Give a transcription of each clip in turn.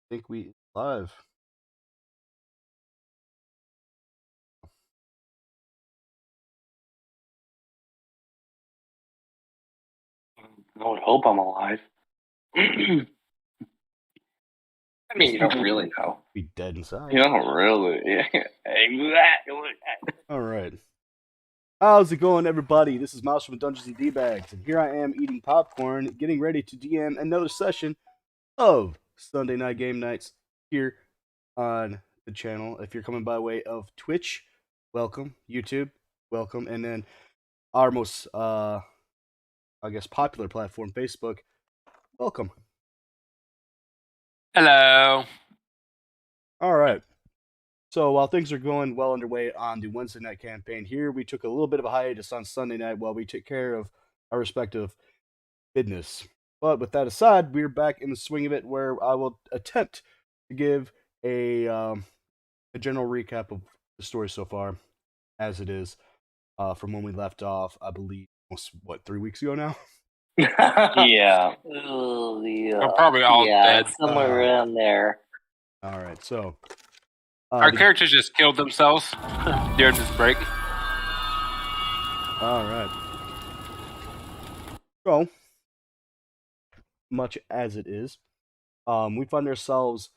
Think we live. I would hope I'm alive. I mean, you don't really know. Be dead inside. You don't really. Yeah, exactly. All right. How's it going, everybody? This is Mouse from Dungeons and D-Bags, and here I am eating popcorn, getting ready to DM another session of Sunday Night Game Nights here on the channel. If you're coming by way of Twitch, welcome. YouTube, welcome. And then our most, popular platform, Facebook, welcome. Hello. All right. So while things are going well underway on the Wednesday night campaign here, we took a little bit of a hiatus on Sunday night while we took care of our respective business. But with that aside, we're back in the swing of it, where I will attempt to give a general recap of the story so far, as it is, from when we left off. I believe almost 3 weeks ago now. Yeah. Oh, yeah. We're probably all dead. Somewhere around there. All right, so Our characters just killed themselves during this break. All right. So, much as it is, we find ourselves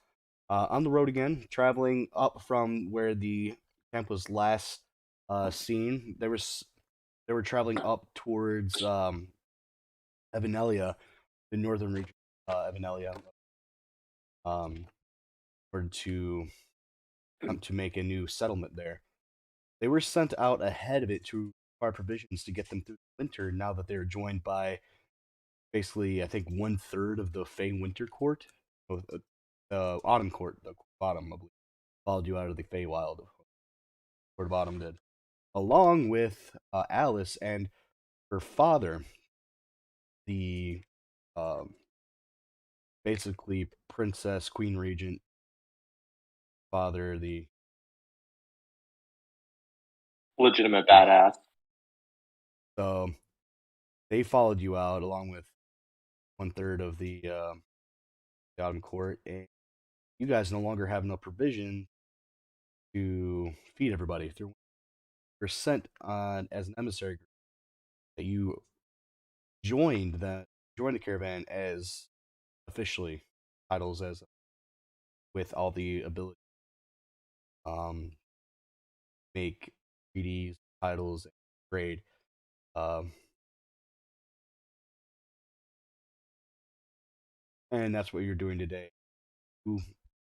on the road again, traveling up from where the camp was last seen. They were traveling up towards Evanelia, the northern region of Evanelia, in order to make a new settlement there. They were sent out ahead of it to acquire provisions to get them through the winter. Now that they're joined by basically, I think 1/3 of the Fey Winter Court, the Autumn Court, the Autumn, I believe, followed you out of the Feywild. Court of Autumn did, along with Alice and her father, the basically Princess Queen Regent father, the Legitimate badass. So they followed you out along with 1/3 of the Autumn Court, and you guys no longer have enough provision to feed everybody. You're sent on as an emissary group that you joined the caravan as officially titles as with all the ability make treaties, titles, and trade. And that's what you're doing today. Who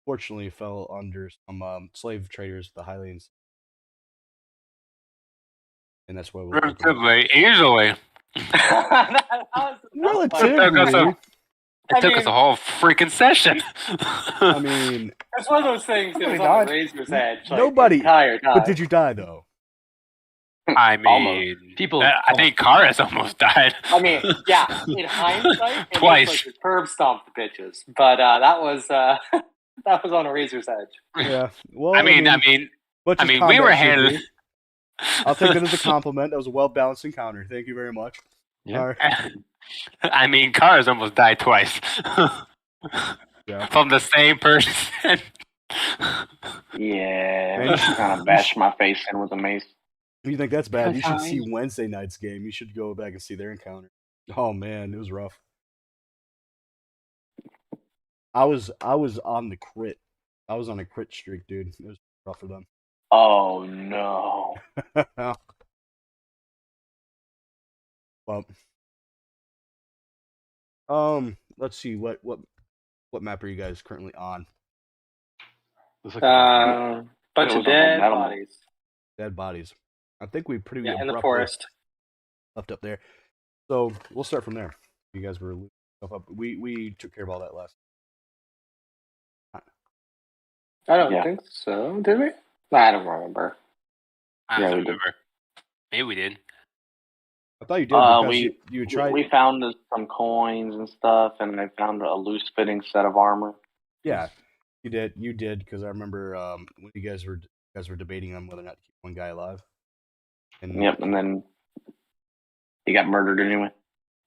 fortunately fell under some slave traders, the Highlands, and that's why we're Relatively easily. relatively. It took us a whole freaking session. I mean, it's one of those things that was on the razor's edge. Like, nobody. Entire time. But did you die though? I mean, I think Kara's almost died. I mean, yeah. In hindsight, it Twice. Like you curb stomped the bitches, but that was on a razor's edge. Yeah. Well, I mean, we were handling. I'll take it as a compliment. That was a well-balanced encounter. Thank you very much. Yeah. Right. I mean, Kara's almost died twice. Yeah. From the same person. Yeah. Man, you kind of bashed my face in with a mace. If you think that's bad, you should see Wednesday night's game. You should go back and see their encounter. Oh man, it was rough. I was on the crit. I was on a crit streak, dude. It was rough for them. Oh no. Well, let's see what map are you guys currently on? Bunch of dead bodies. Dead bodies. I think we pretty in the forest left up there. So we'll start from there. You guys were stuff up. We took care of all that last. I don't think so. Did we? I don't remember. I don't remember. Maybe we did. I thought you did because you tried. We found some coins and stuff, and I found a loose fitting set of armor. Yeah, you did. You did because I remember when you guys were debating on whether or not to keep one guy alive. And then he got murdered anyway.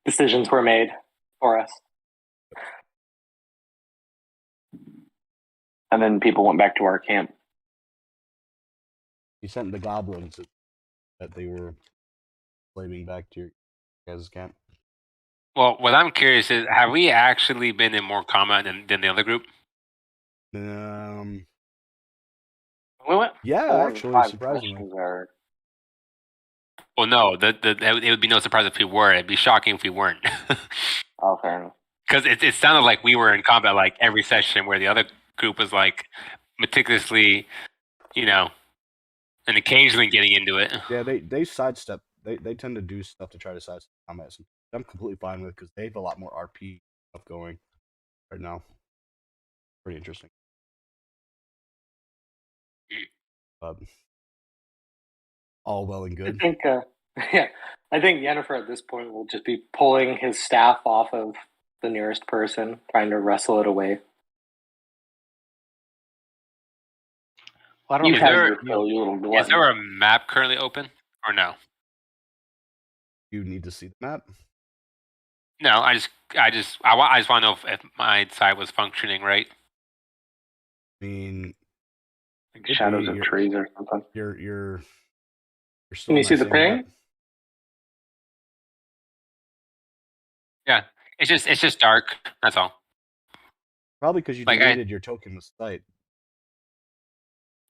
Decisions were made for us. And then people went back to our camp. You sent the goblins that they were flaming back to your guys' camp. Well, what I'm curious is, have we actually been in more combat than the other group? We went Yeah, 4 actually, 5 surprisingly. sessions there. Well, no, it would be no surprise if we were. It'd be shocking if we weren't. Oh, fair enough. Because it sounded like we were in combat like every session, where the other group was like meticulously, and occasionally getting into it. Yeah, they sidestep. They tend to do stuff to try to sidestep combat. So I'm completely fine with because they have a lot more RP stuff going right now. Pretty interesting. All well and good. I think, I think Yennefer at this point will just be pulling his staff off of the nearest person, trying to wrestle it away. Well, I don't Is know. there, You little is glutton. there a map currently open or no? You need to see the map. No, I just want to know if my side was functioning right. I mean, Like shadows of trees or something. you're still. Can you on see that the same ping? map. Yeah, it's just dark. That's all. Probably because you Like deleted your token with site.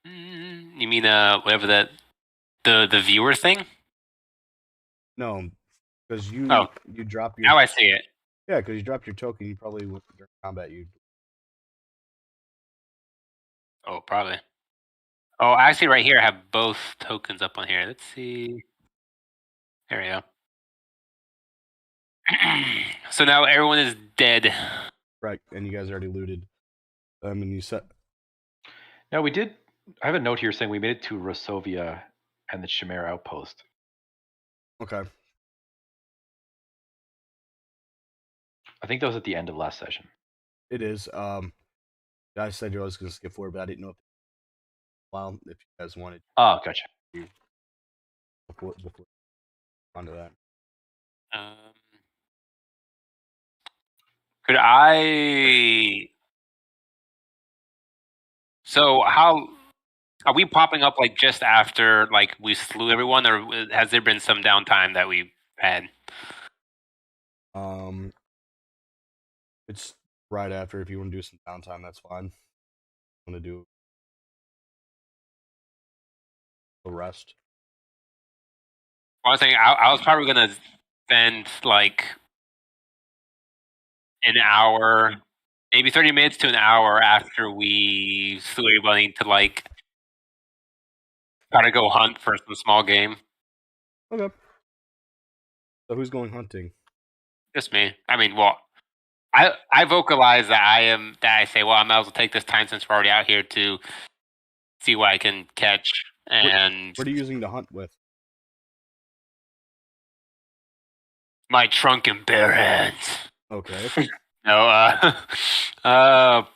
You mean whatever the viewer thing? No, because you drop your. Now I see it. Yeah, because you dropped your token. You probably during combat. You. Oh, probably. Oh, actually, right here I have both tokens up on here. Let's see. There we go. So now everyone is dead. Right, and you guys already looted. And you said. No, we did. I have a note here saying we made it to Rosovia and the Chimera outpost. Okay. I think that was at the end of last session. It is. I said I was going to skip forward, but I didn't know if you guys wanted. Oh, gotcha. Before onto that. Could I? So how are we popping up like just after like we slew everyone, or has there been some downtime that we've had? It's right after. If you want to do some downtime, that's fine. Want to do a rest? I was saying I was probably gonna spend like an hour, maybe 30 minutes to an hour after we slew everybody to like try to go hunt for some small game. Okay. So who's going hunting? Just me. I mean, well, I vocalize that I say, well, I might as well take this time since we're already out here to see what I can catch. And what are you using to hunt with? My trunk and bare hands. Okay. No, I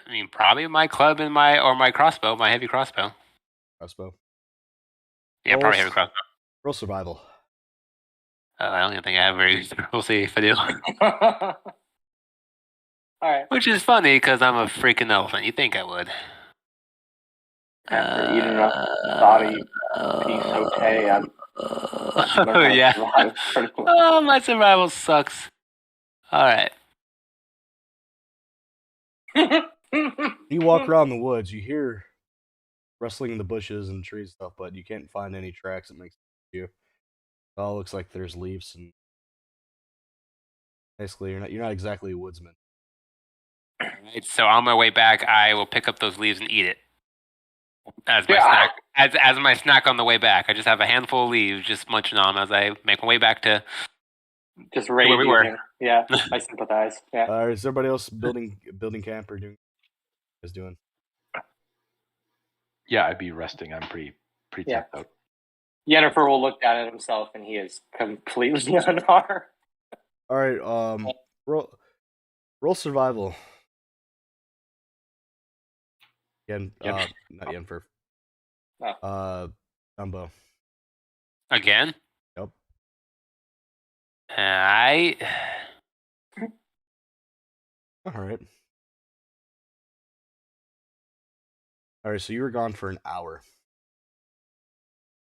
mean, probably my club and my crossbow, my heavy crossbow. Crossbow. Yeah, probably heavy crossbow. Roll survival. I don't even think I have very. We'll see if I do. All right. Which is funny because I'm a freaking elephant. You think I would? After eating enough body piece sauté, yeah. Oh, my survival sucks. All right. You walk around the woods, you hear rustling in the bushes and trees and stuff, but you can't find any tracks that makes you. It all looks like there's leaves and basically you're not exactly a woodsman. Right, so on my way back, I will pick up those leaves and eat it as my snack. As my snack on the way back, I just have a handful of leaves, just munching on them as I make my way back to just where we were. Yeah, I sympathize. Yeah. Is everybody else building camp or doing? What is doing? Yeah, I'd be resting. I'm pretty tapped out. Yennefer will look down at himself, and he is completely unharmed. All right. Roll survival. Again, not Yennefer. Oh. Dumbo. Again? Yep. I All right. All right. So you were gone for an hour.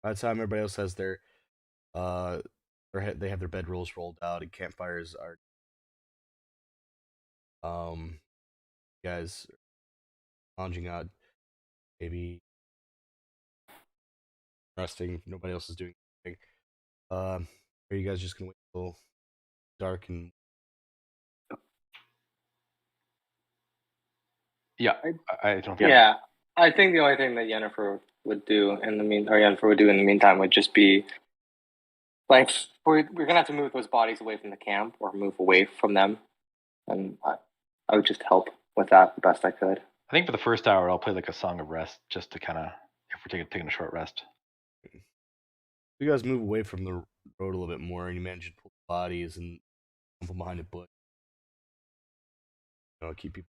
By the time everybody else has uh, they have their bedrolls rolled out and campfires are you guys lounging out, maybe resting. Nobody else is doing anything. Are you guys just gonna wait till dark and Yeah, I don't think. Yeah, I think the only thing that Yennefer would do in the meantime would just be like we're gonna have to move those bodies away from the camp or move away from them, and I would just help with that the best I could. I think for the first hour, I'll play like a song of rest just to kind of, if we're taking a short rest. you guys move away from the road a little bit more and you manage to pull the bodies and dump them behind a bush. Keep people.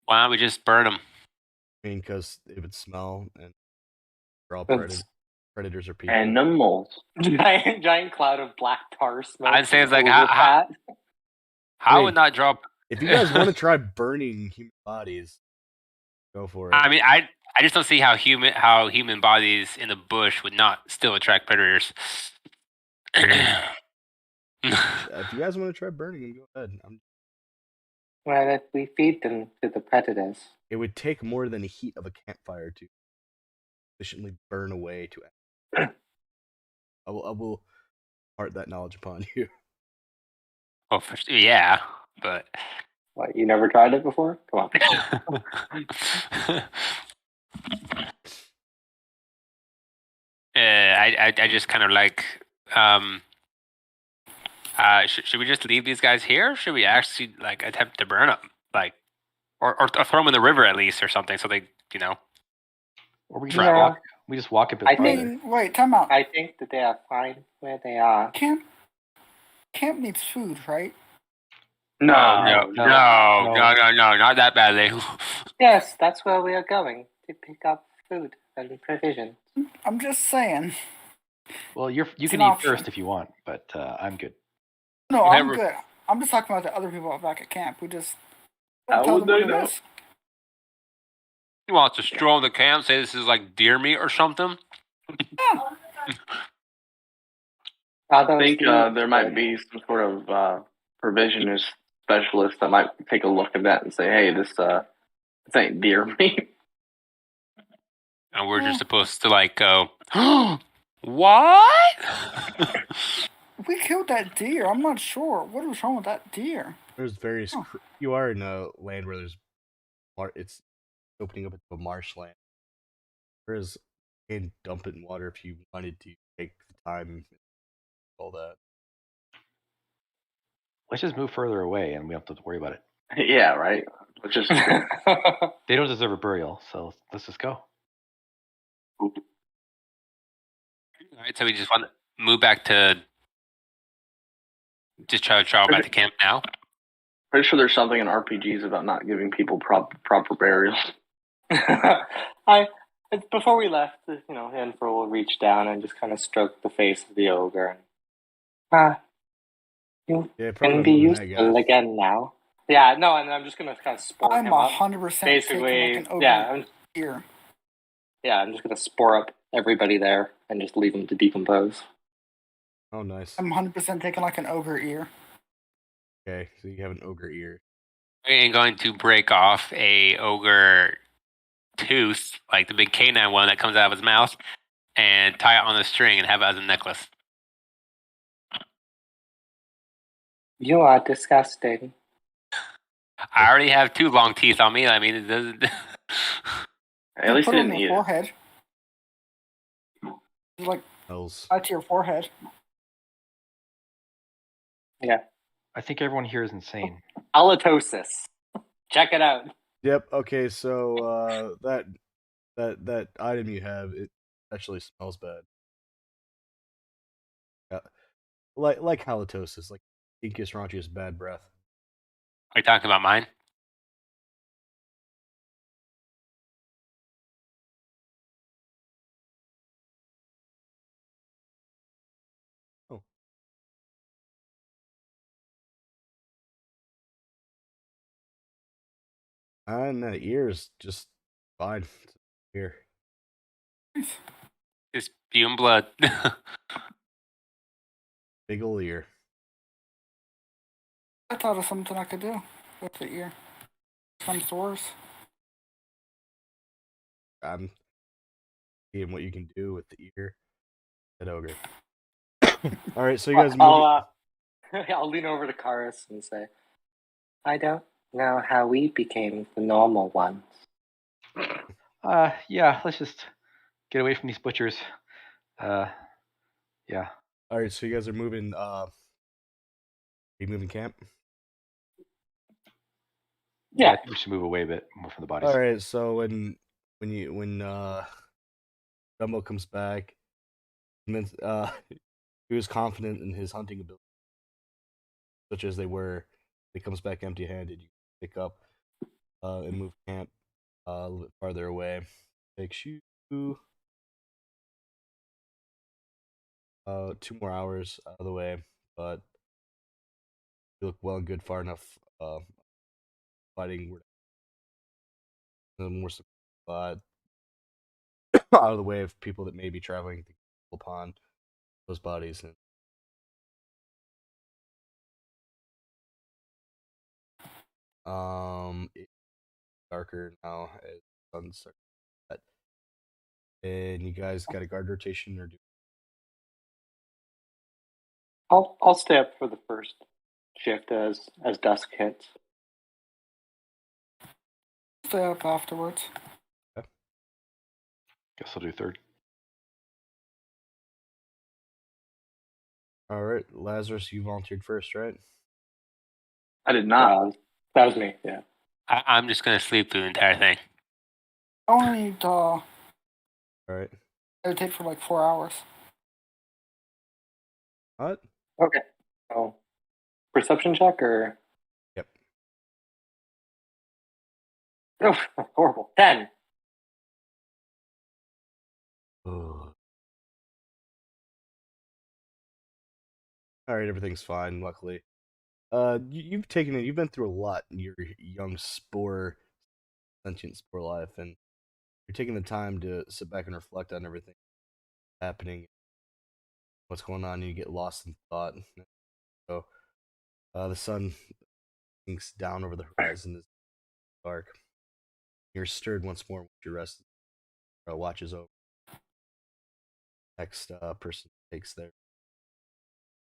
why don't we just burn them? I mean, because it would smell and they're all It's- predators are people. Animals. giant cloud of black tar smoke. I'd say it's like overpat. How Wait. would not drop? If you guys want to try burning human bodies, go for it. I mean, I just don't see how human bodies in the bush would not still attract predators. If you guys want to try burning them, go ahead. Well, if we feed them to the predators. It would take more than the heat of a campfire to efficiently burn away to. I will impart that knowledge upon you. Oh, yeah, but What, you never tried it before? Come on. I just kind of like. Should we just leave these guys here? Or should we actually like attempt to burn them, like, or throw them in the river at least or something, so they, Or we Try. just Yeah. walk. We just walk a bit I I farther. mean, wait, time out. I think that they are fine where they are. Camp needs food, right? No, no, not that badly. Yes, that's where we are going to pick up food and provisions. I'm just saying. Well, you It's can an eat option. first if you want, but I'm good. No, Whatever. I'm good. I'm just talking about the other people back at camp. We just How tell would them what they it know? is. You want to stroll the camp, say this is like deer meat or something? I think there might be some sort of provisionist specialist that might take a look at that and say, "Hey, this ain't deer meat." And we're just supposed to like go, what? We killed that deer. I'm not sure. What was wrong with that deer? There's various. Oh. You are in a land where there's, it's opening up into a marshland. There is, you can dump it in water if you wanted to take the time. All that. Let's just move further away, and we don't have to worry about it. Yeah, right. Let's just They don't deserve a burial, so let's just go. All right, so we just want to move back to just travel back to camp now. pretty sure there's something in RPGs about not giving people proper burials. Before we left, Yennefer will reach down and just kind of stroke the face of the ogre. You Yeah, can be more than that, useful guys. again now. Yeah, no, and I'm just gonna kind of spore I'm him up. 100% Basically, taking like an ogre yeah, ear. I'm just gonna spore up everybody there and just leave them to decompose. Oh, nice. I'm 100% taking like an ogre ear. Okay, so you have an ogre ear. And going to break off a ogre tooth, like the big canine one that comes out of his mouth, and tie it on a string and have it as a necklace. You are disgusting. I already have 2 long teeth on me. I mean, it doesn't. At least Put they it on didn't your eat it. forehead. Just like Else. right to your forehead. I think everyone here is insane. Halitosis. Check it out. Yep. Okay. So that item you have, it actually smells bad. Yeah. Like halitosis, like stinkiest, raunchiest, bad breath. Are you talking about mine? And the ear's just fine. Here. Nice. Just spewing blood. Big ol' ear. I thought of something I could do with the ear. Some stores. I'm seeing what you can do with the ear. That ogre. Alright, so you guys moving. I'll lean over to Karis and say, I don't know how we became the normal ones. Yeah, let's just get away from these butchers. Yeah. Alright, so you guys are moving you moving camp? I think we should move away a bit more from the bodies. Alright, so when Dumbo comes back, he was confident in his hunting ability, such as they were. He comes back empty-handed. You pick up and move camp a little bit farther away. Takes you 2 more hours out of the way, but you look well and good far enough fighting more out of the way of people that may be traveling upon those bodies. It's darker now as the sun starts to set. And you guys got a guard rotation or do? I'll stay up for the first shift as dusk hits. Stay up afterwards. Guess I'll do third. All right, Lazarus, you volunteered first, right? I did not. That was me. Yeah. I'm just gonna sleep through the entire thing. I only need All right. meditate for like 4 hours. What? Okay. Oh, perception check or? Yep. Oh, horrible. 10. Ugh. All right, everything's fine. Luckily, you've taken it. You've been through a lot in your young sentient spore life, and you're taking the time to sit back and reflect on everything happening, what's going on, and you get lost in thought. So, the sun sinks down over the horizon. It's dark. You're stirred once more once your rest watches over. Next person takes their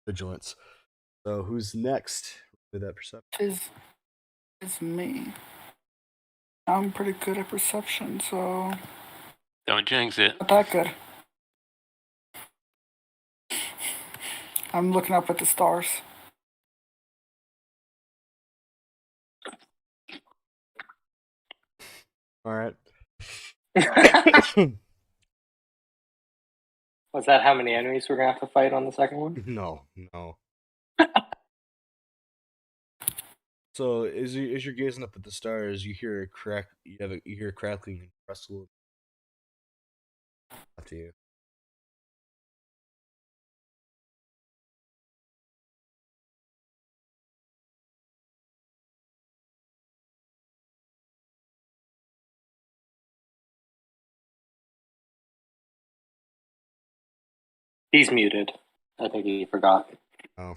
vigilance. So who's next with that perception? It's me. I'm pretty good at perception, so Don't jinx it. not that good. I'm looking up at the stars. All right. Was that how many enemies we're gonna have to fight on the second one? No. So as you're gazing up at the stars, you hear a crack. You hear a crackling and rustle after you. He's muted. I think he forgot. Oh.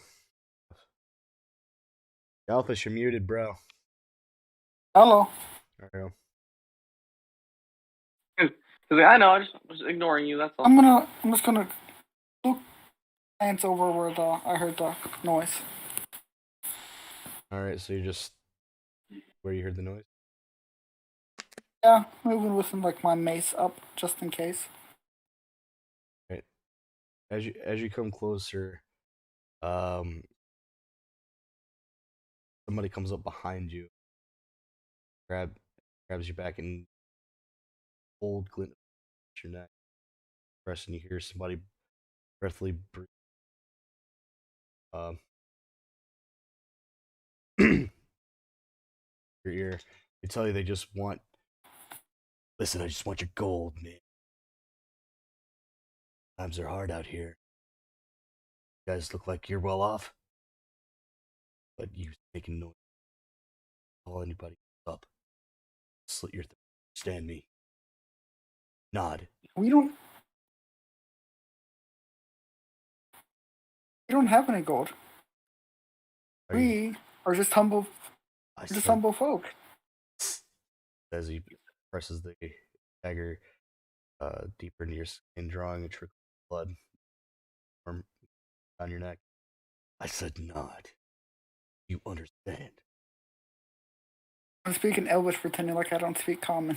Alphys, you're muted, bro. Hello. There you go. I know, I just was ignoring you. That's all. I'm just gonna look glance over where I heard the noise. All right, so you're just where you heard the noise. Yeah, moving with like my mace up just in case. Right. As you come closer, somebody comes up behind you, grabs your back, and cold glint at your neck. And you hear somebody breathily breathe. Your ear. They tell you they just want. Listen, I just want your gold, man. Times are hard out here. You guys look like you're well off, but you making noise. Call anybody up. slit your throat. Understand me. Nod. We don't have any gold. We are just humble folk. As he presses the dagger deeper into your skin, drawing a trickle of blood from down your neck. I said nod. You understand. I'm speaking Elvish, pretending like I don't speak common.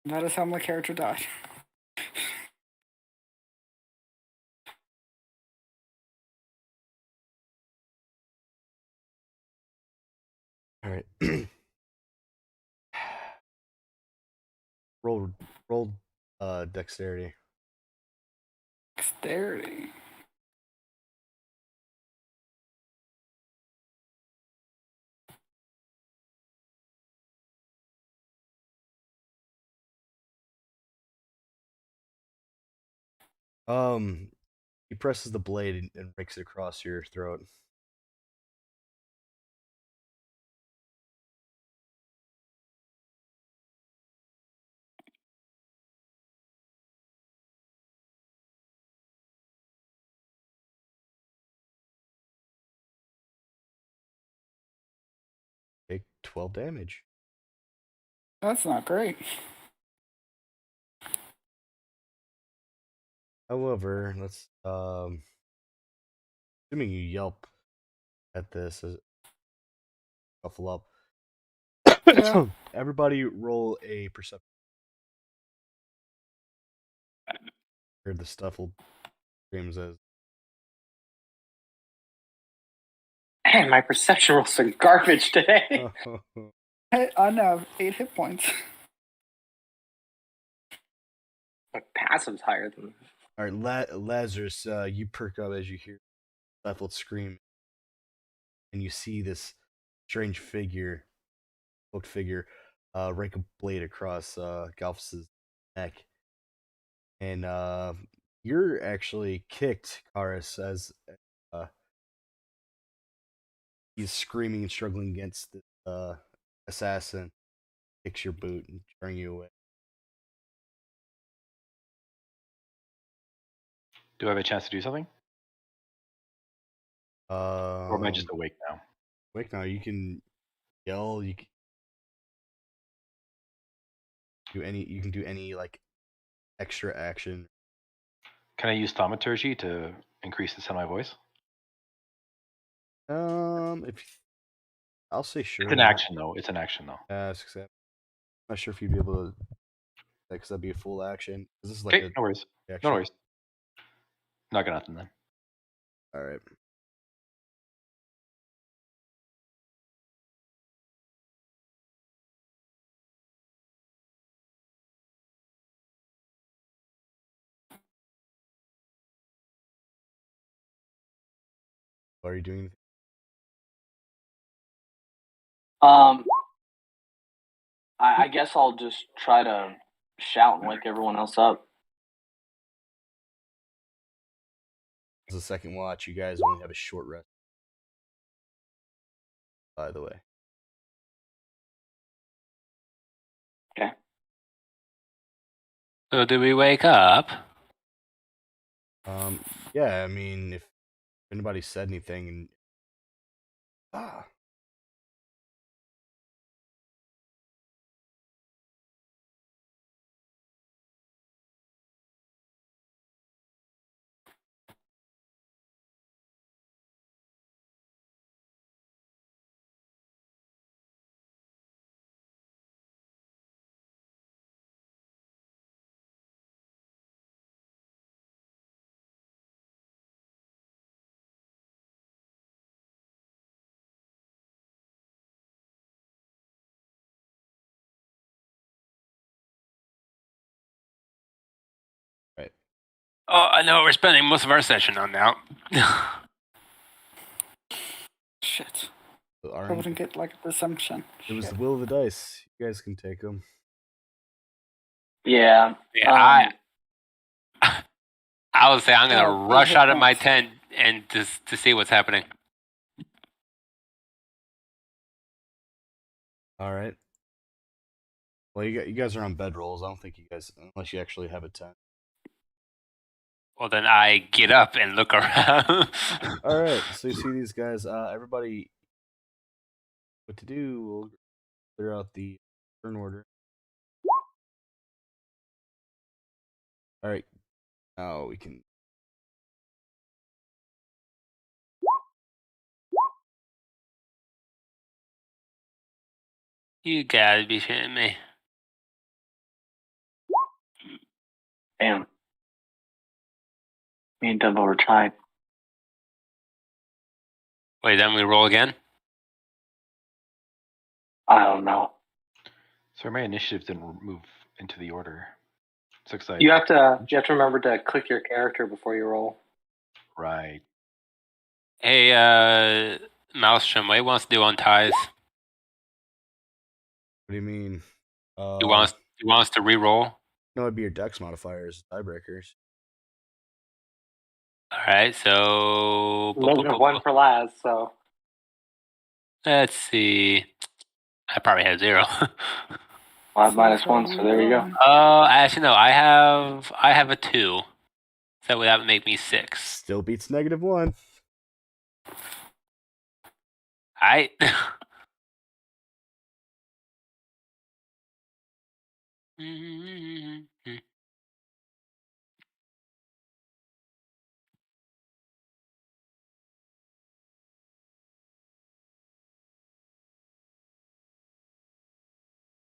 That is how my character died. All right. roll dexterity. Dexterity. He presses the blade and rakes it across your throat. Take 12 damage. That's not great. However, let's assuming you yelp at this as shuffle up. Yeah. Everybody roll a perception. Heard the stuffle screams as Man, my perception rolls are garbage today. Hey, I now have 8 hit points. My passive's higher than. All right, Lazarus, you perk up as you hear stifled scream, and you see this strange figure, cloaked figure, rake a blade across Galfus's neck, and you're actually kicked, Karis, as he's screaming and struggling against the assassin. Kicks your boot and turning you away. Do I have a chance to do something? Or am I just awake now? Awake now. You can yell. You can do any. You can do any like extra action. Can I use thaumaturgy to increase the sound of my voice? If I'll say sure. It's an action though. It's an action though. I'm not sure if you'd be able to, because that'd be a full action. This is like Okay, no worries. action. No worries. Not got nothing then. All right. Are you doing anything? I guess I'll just try to shout and wake everyone else up. As a second watch, you guys only have a short rest. By the way. Okay. So did we wake up? Yeah, I mean, if anybody said anything and right. Oh, I know what we're spending most of our session on now. Shit. So I wouldn't get like a perception. It was Shit. the will of the dice. You guys can take them. Yeah. Yeah, I would say I'm gonna Oh, rush hit out of my points. tent and just to see what's happening. All right. Well, you guys are on bedrolls. I don't think you guys, unless you actually have a tent. Well, then I get up and look around. All right. So you see these guys. Everybody, what to do? We'll clear out the turn order. All right. Now we can. You gotta be shitting me. Damn. Me and Dumbo were tied. Wait, then we roll again? I don't know. So my initiative didn't move into the order. It's exciting. You have to remember to click your character before you roll. Right. Hey, Maelstrom, what he wants to do on ties? What do you mean? He wants to re-roll. No, it'd be your dex modifiers, tiebreakers. All right, so One for Laz, so let's see. I probably have 0. I have -1, so there you go. Actually no, I have a 2. So that would make me 6. Still beats -1. I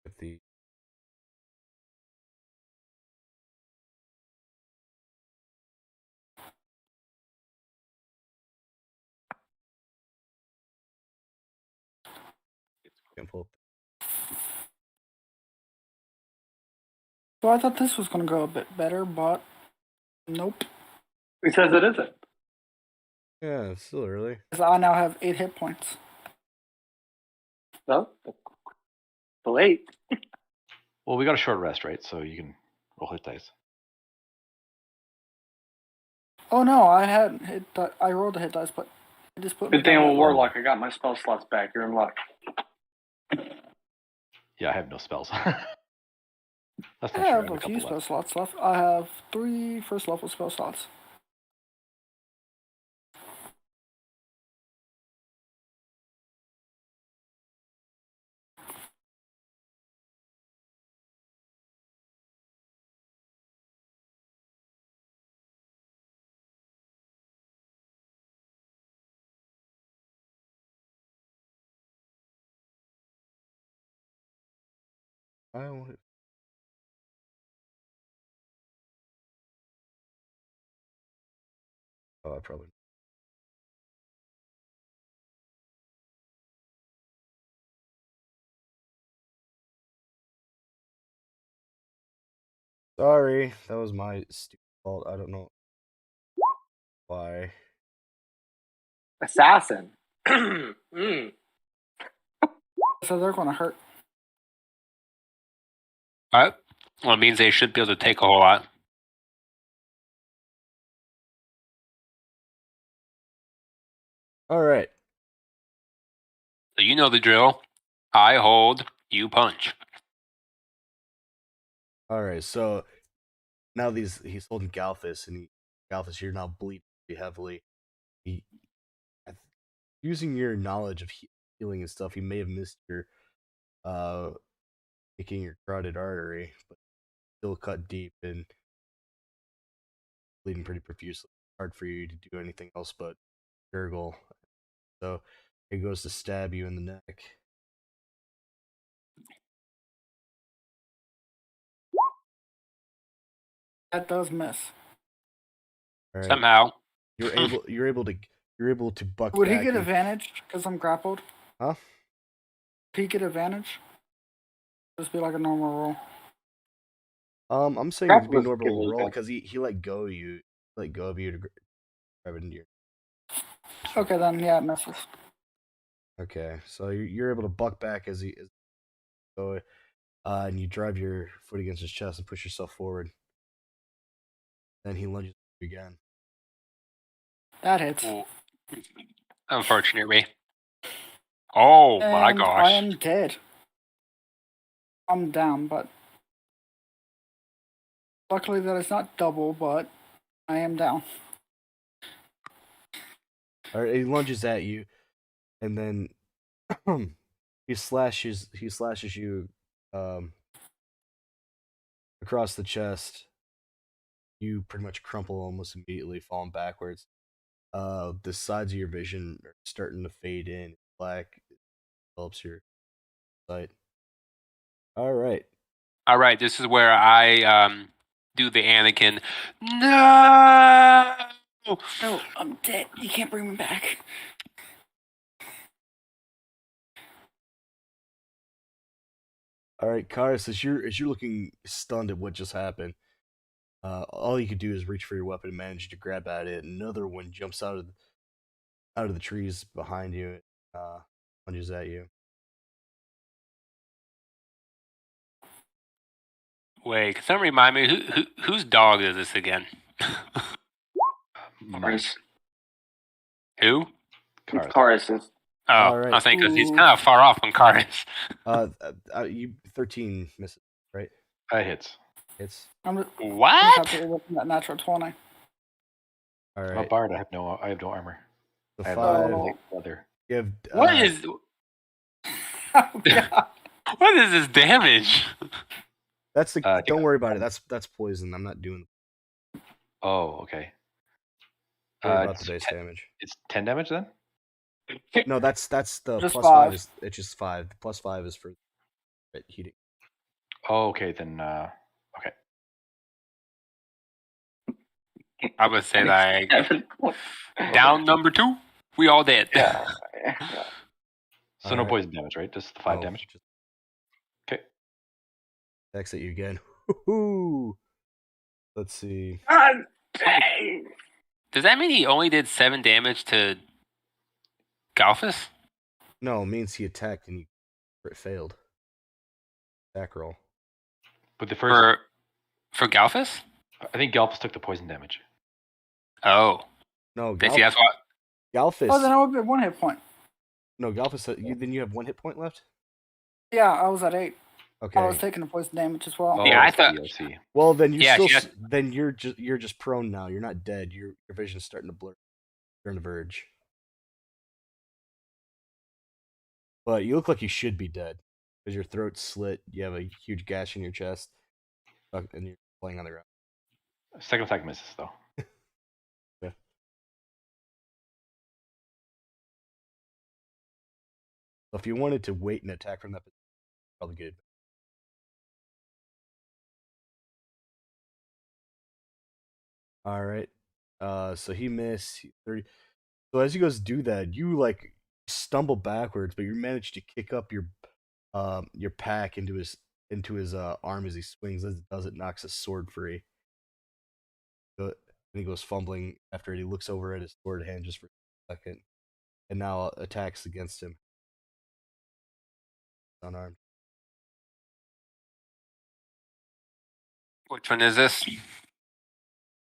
With the pull. So I thought this was gonna go a bit better, but nope. who says it isn't? Yeah, it's still early. 'Cause I now have 8 hit points. No, late. Well, we got a short rest, right? So you can roll hit dice. Oh no, I rolled the hit dice, but I just put. Good thing I'm a warlock. I got my spell slots back. You're in luck. Yeah, I have no spells. That's I not true. have a few spell slots left. I have 3 first level spell slots. I want it. Oh, I probably. Sorry, that was my stupid fault. I don't know why. Assassin. So they're gonna hurt. Alright. Well, it means they should be able to take a whole lot. All right. So you know the drill. I hold, you punch. All right. So now he's holding Galthus, and Galthus, you're now bleeding pretty heavily. Using your knowledge of healing and stuff, you may have missed your making your carotid artery, but still cut deep and bleeding pretty profusely. Hard for you to do anything else but gurgle. So it goes to stab you in the neck. That does miss. All right. Somehow. You're able to buck. Would he back get and- advantage because I'm grappled? Huh? Would he get advantage? Just be like a normal roll. I'm saying it would be a Grapple is normal good, roll okay. because he let go of you, to grab it into your. Okay, then yeah, it misses. Okay, so you're able to buck back as he. So and you drive your foot against his chest and push yourself forward. Then he lunges at you again. That hits. Ooh. Unfortunately. Oh my And gosh. I am dead. I'm down, but luckily that is not double, but I am down. All right, he lunges at you, and then he slashes you across the chest. You pretty much crumple almost immediately, falling backwards. The sides of your vision are starting to fade in. Black develops your sight. All right. All right, this is where I do the Anakin. No. No, I'm dead. You can't bring me back. All right, Karis, as you're looking stunned at what just happened, all you could do is reach for your weapon and manage to grab at it. Another one jumps out of the trees behind you, lunges at you. Wait, can someone remind me whose dog is this again? Mine. Who? Cars. Karis's. Oh, All right. I was thinking 'cause he's Ooh. kind of far off on Cars. You 13 misses, right? Hits. Hits. I'm just What? have to look at that natural 20. All I'm a right. bard. I have no armor. The I have five. Oh. leather. You have What is Oh, God. what is this damage? that's the. I think Don't worry about it. That's poison. I'm not doing. Oh, okay. Worry about It's the base damage. It's 10 damage then. No, that's the Just plus five. 5. Is it's just 5. The plus 5 is for heating. Oh, okay then. Okay. I would say like 7 down number 2. We all dead. Yeah. So All no right. poison damage, right? Just the 5 Oh, damage. just Okay. attacks at you again. Woo-hoo. Let's see. God dang. Does that mean he only did 7 damage to Galphus? No, it means he attacked and it failed. Attack roll. But the first, For Galphus? I think Galphus took the poison damage. Oh. No, See, that's what Galphus. Oh, then I would be at 1 hit point. No, Galphus. Then you have 1 hit point left. Yeah, I was at 8. Okay. I was taking the poison damage as well. Oh, Yeah, I I thought- see. Well, then you Yeah, still. she has- Then you're just prone now. You're not dead. Your vision's starting to blur. You're on the verge. But you look like you should be dead because your throat's slit. You have a huge gash in your chest, and you're laying on the ground. Second attack misses though. So if you wanted to wait and attack from that, probably good. All right. So he missed 30. So as he goes to do that, you like stumble backwards, but you manage to kick up your pack into his arm as he swings. As it does, it knocks his sword free. And he goes fumbling after it. He looks over at his sword hand just for a second, and now attacks against him. Unarmed. Which one is this?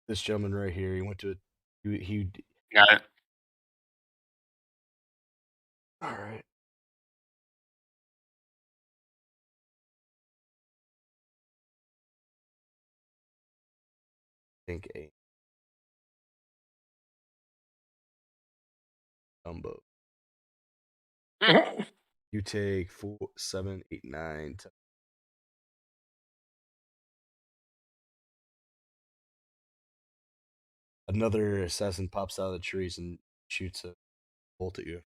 This gentleman right here. He went to he Got it. All right. Think a combo. You take 4, 7, 8, 9, 10. Another assassin pops out of the trees and shoots a bolt at you.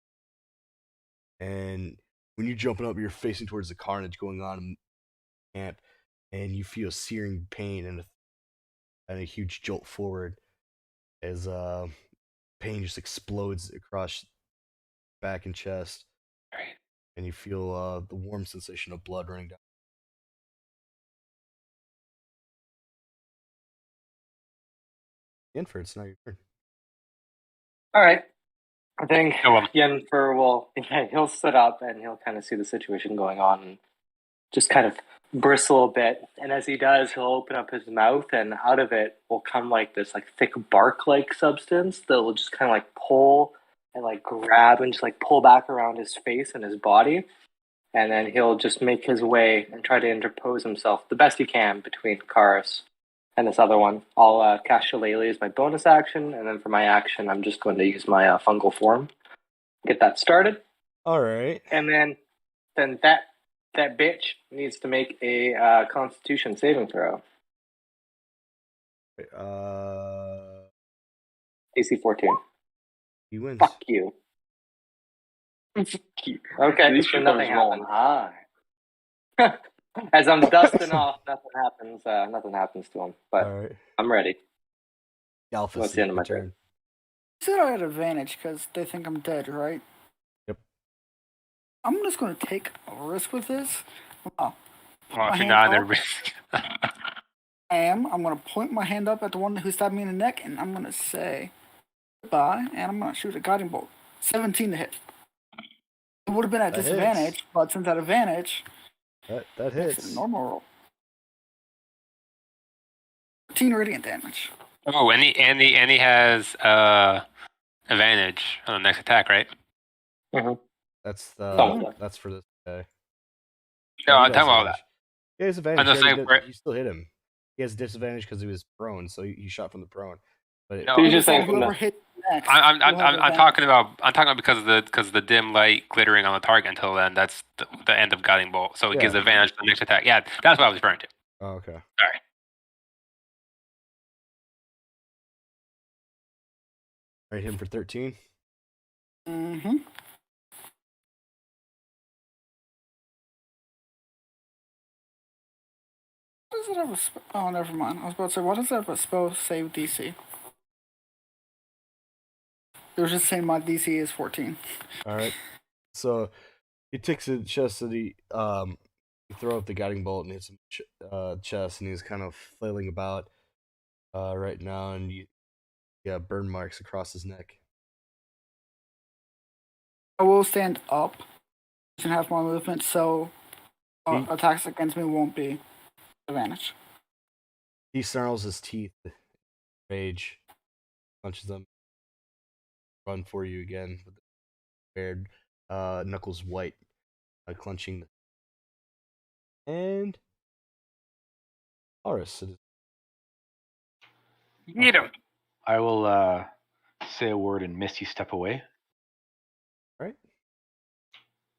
And when you're jumping up, you're facing towards the carnage going on in camp, and you feel searing pain and a huge jolt forward as pain just explodes across back and chest, Right. and you feel the warm sensation of blood running down. Yenfer, it's now your turn. All right. I think Go on. Yenfer will, he'll sit up and he'll kind of see the situation going on. just kind of bristle a bit. And as he does, he'll open up his mouth, and out of it will come like this like thick bark-like substance that will just kind of like pull and like grab and just like pull back around his face and his body. And then he'll just make his way and try to interpose himself the best he can between Karis and this other one. I'll cast Shillelagh as my bonus action, and then for my action, I'm just going to use my fungal form. Get that started. All right. And then that bitch needs to make a Constitution saving throw. AC 14. He wins. Fuck you. Okay, These so shit nothing rolling happens. high. As I'm dusting off, nothing happens. Nothing happens to him. But All right. I'm ready. Alpha, What's the end of my turn. You said I had advantage because they think I'm dead, right? Yep. I'm just going to take a risk with this. Well, My if you're hand not at up. risk. I'm going to point my hand up at the one who stabbed me in the neck, and I'm going to say goodbye, and I'm going to shoot a guiding bolt. 17 to hit. It would have been at That disadvantage, hits. but since at advantage, That it's hits. a normal roll. 13 radiant damage. Oh, and he has advantage on the next attack, right? That's that's for this guy. No, Yeah, I'm he talking has about advantage. that. He has advantage. I'm just He, saying, already for- did- he still hit him. He has disadvantage because he was prone, so he shot from the prone. But No, He's just saying from whoever the. hit next. I'm will have talking advantage. about because of the dim light glittering on the target until then. That's the end of guiding bolt, so it gives Yeah. advantage to the next attack. Yeah, that's what I was referring to. Oh, okay. Sorry. Right, hit him for 13. Mm-hmm. What does it have a oh, never mind. I was about to say, what does it have a spell save DC? It was just saying my DC is 14. All right. So he takes a chest and he throw up the guiding bolt and hits him chest, and he's kind of flailing about right now, and burn marks across his neck. I will stand up and have more movement, so attacks against me won't be advantage. He snarls his teeth, rage, punches them, run for you again with the bared knuckles white, clenching. And Horus. Get him. I will say a word and Misty step away. Right.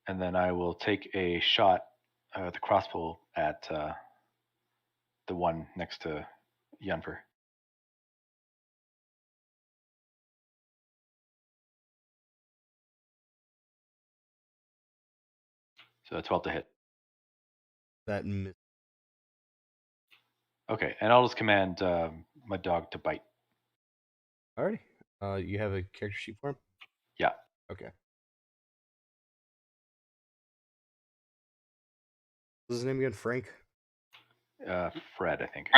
And then I will take a shot with the crossbow at the one next to Yenfer. So a 12 to hit. That Okay, and I'll just command my dog to bite. Alrighty. You have a character sheet for him? Yeah. Okay. What's his name again? Frank? Fred, I think.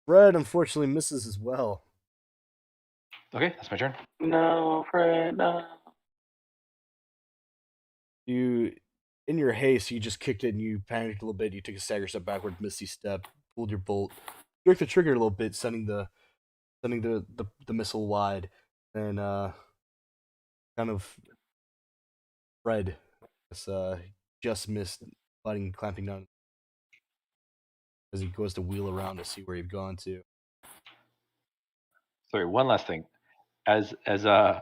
Fred unfortunately misses as well. Okay, that's my turn. No, Fred, no. You, in your haste, you just kicked it and you panicked a little bit. You took a stagger step backward, misty step, pulled your bolt, jerked the trigger a little bit, sending the missile wide, and kind of Fred just missed biting, clamping down as he goes to wheel around to see where you've gone to. Sorry, one last thing. As I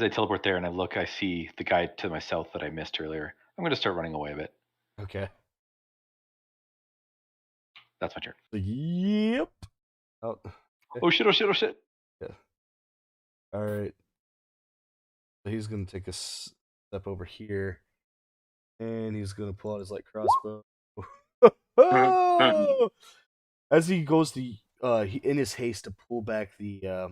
teleport there and I look, I see the guy to my south that I missed earlier. I'm going to start running away a bit. Okay. That's my turn. Yep. Oh. Oh shit! Oh shit! Oh shit! Yeah. All right. So he's gonna take a step over here, and he's gonna pull out his light crossbow. As he goes to, in his haste to pull back the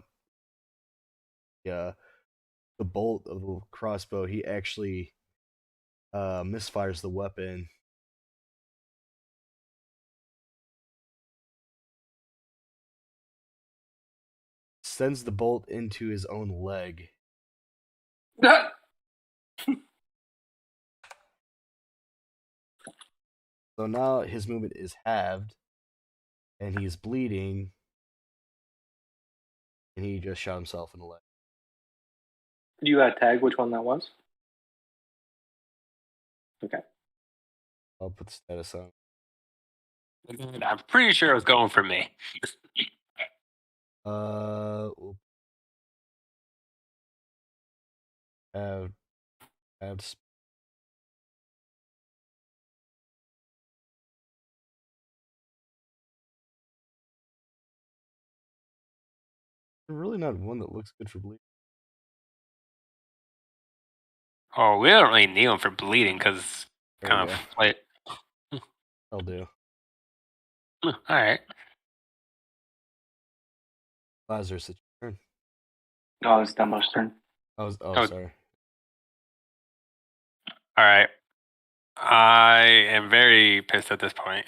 bolt of the crossbow, he actually misfires the weapon. Sends the bolt into his own leg. So now his movement is halved, and he's bleeding, and he just shot himself in the leg. Did you tag which one that was? Okay. I'll put the status on. I'm pretty sure it was going for me. We'll have really not one that looks good for bleeding. Oh, we don't really need him for bleeding because kind of like. I'll do. All right. Lazarus, it's your turn. Oh, it's Dumbo's turn. Sorry. All right. I am very pissed at this point.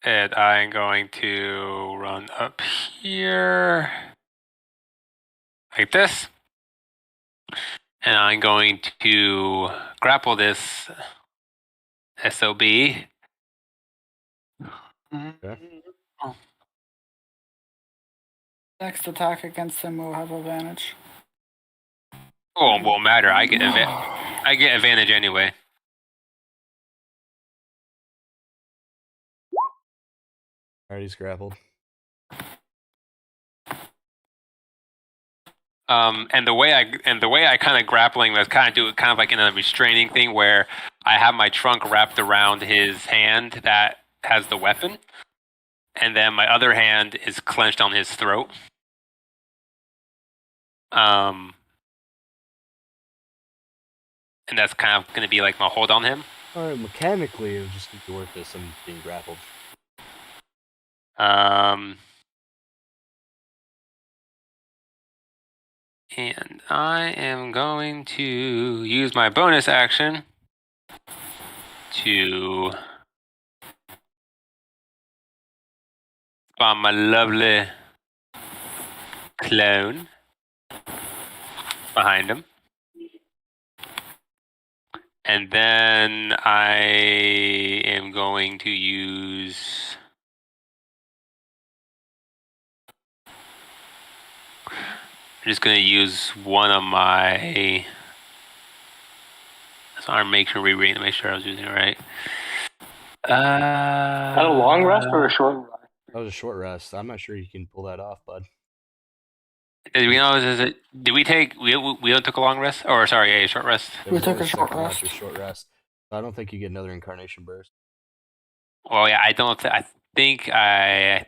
And I'm going to run up here like this. And I'm going to grapple this SOB. Okay. Next attack against him will have advantage. Oh, it won't matter. I get advantage anyway. Alright, he's grappled. And the way I kind of grappling was kind of like in a restraining thing where I have my trunk wrapped around his hand that has the weapon, and then my other hand is clenched on his throat. And that's kind of going to be like my hold on him. Alright, mechanically, it would just be worth this. I'm being grappled. And I am going to use my bonus action to spawn my lovely clone behind him. And then I am going to use... I'm just going to use one of my... So I'm making reread to make sure I was using it right. Is that a long rest or a short rest? That was a short rest. I'm not sure you can pull that off, bud. Did we know? Did we take? We took a long rest, or sorry, a short rest. We took a short rest. Short rest. I don't think you get another incarnation burst. Well, yeah, I don't. I think I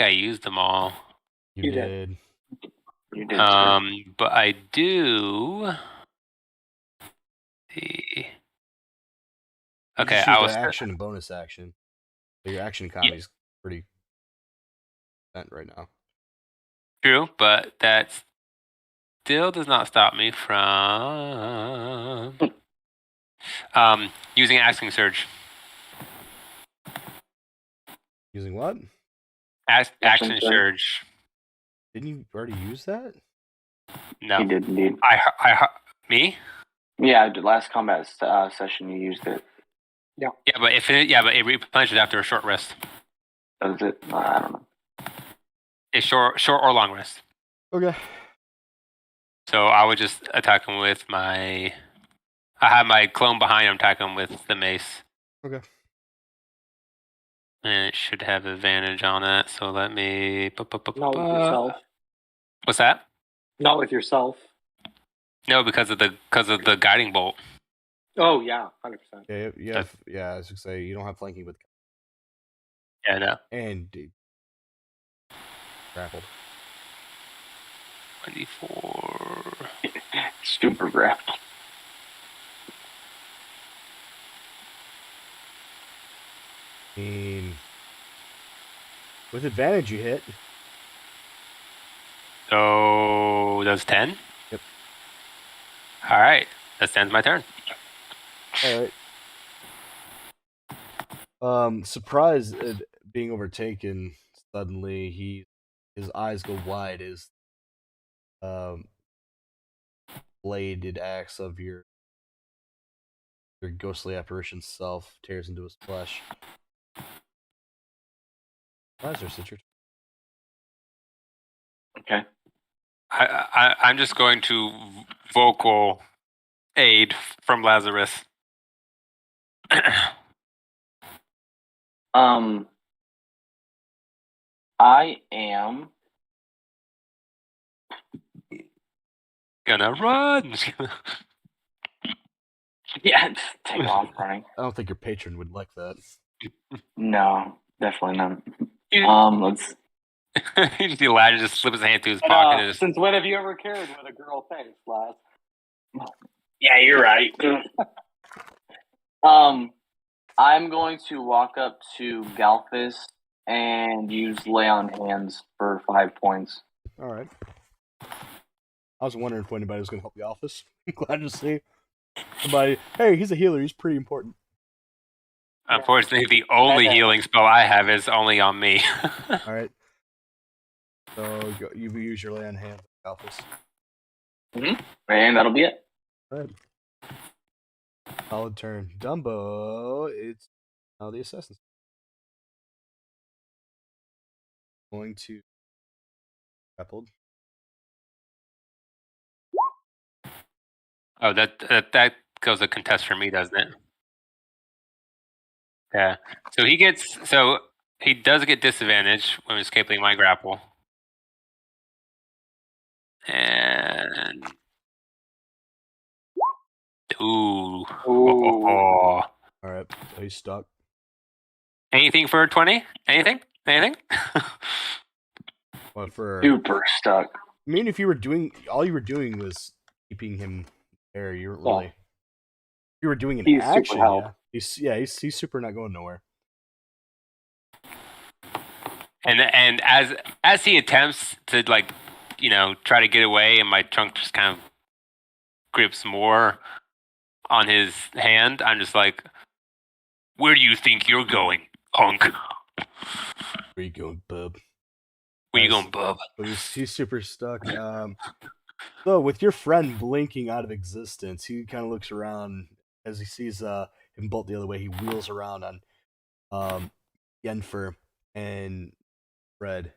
used them all. You did. You did. But I do. See. Okay, I was action and bonus action. So your action economy is pretty spent right now. True, but that still does not stop me from using Asking Surge. Using what? Action Surge. Didn't you already use that? No. He did indeed. Me? Yeah, the last combat session you used it. Yeah. Yeah, but it replenishes after a short rest. Does it? I don't know. It's short or long rest. Okay. So I would just attack him with my... I have my clone behind him, attack him with the mace. Okay. And it should have advantage on it, so let me... Not with yourself. What's that? Not with yourself. No, because of the guiding bolt. Oh, yeah, 100%. Yeah, I was going to say, you don't have flanking with... Yeah, no. And... grappled. 24... Super grappled. With advantage, you hit. So that's 10? Yep. Alright, that ends my turn. Alright. Surprised at being overtaken suddenly, his eyes go wide as bladed axe of your Your ghostly apparition self tears into his flesh. Lazarus, it's your turn. Okay. I'm just going to vocal aid from Lazarus. I am. Gonna run. Yeah, just take off running. I don't think your patron would like that. No, definitely not. Let's. The lad just slips his hand through his pocket and just. Since when have you ever cared what a girl thinks, Laz? Yeah, you're right. I'm going to walk up to Galphus and use Lay on Hands for 5 points. All right. I was wondering if anybody was going to help the office. Glad to see somebody. Hey, he's a healer. He's pretty important. Unfortunately, the only healing spell I have is only on me. All right. So you use your lay on hand, Alphys. And that'll be it. All right. Solid turn. Dumbo, it's now the assassin. Going to grappled. Oh, that goes a contest for me, doesn't it? Yeah. So he does get disadvantage when escaping my grapple. And ooh. All right. So he's stuck. Anything for 20? Anything? What for? Super stuck. I mean, if you were doing all you were doing was keeping him there, you weren't really. You were doing an He's action. super help. Yeah. He's super not going nowhere. And as he attempts to try to get away, and my trunk just kind of grips more on his hand, I'm just like, where do you think you're going, punk? Where you going, bub? Where you going, bub? He's super stuck. So with your friend blinking out of existence, he kind of looks around as he sees him bolt the other way. He wheels around on Yenfer and Fred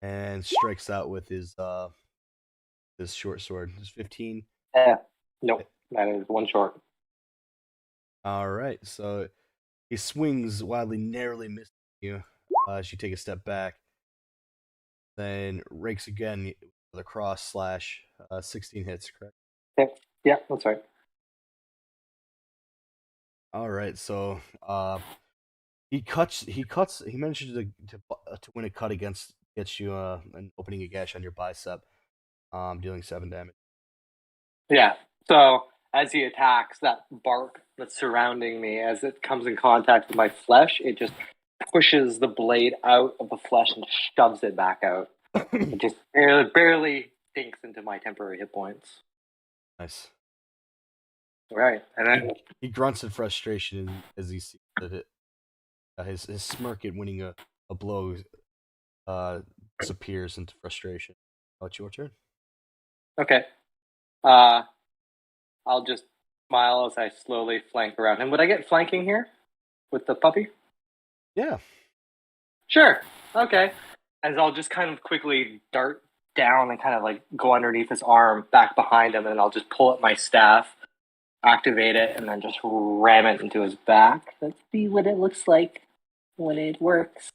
and strikes out with his short sword. It's 15. Nope, that is one short. All right, so he swings wildly, narrowly missing you as you take a step back. Then rakes again with a cross slash. 16 hits, correct? Yeah, that's right. All right, so he manages to win a cut gets you an opening a gash on your bicep, dealing 7 damage. Yeah. So as he attacks, that bark that's surrounding me, as it comes in contact with my flesh, it just pushes the blade out of the flesh and shoves it back out. It just barely dinks into my temporary hit points. Nice. Right, and then he grunts in frustration as he sees that his smirk at winning a blow disappears into frustration. It's your turn. Okay. I'll just smile as I slowly flank around him. Would I get flanking here with the puppy? Yeah. Sure. Okay. As I'll just kind of quickly dart down and kind of like go underneath his arm, back behind him, and I'll just pull up my staff, activate it, and then just ram it into his back. Let's see what it looks like when it works.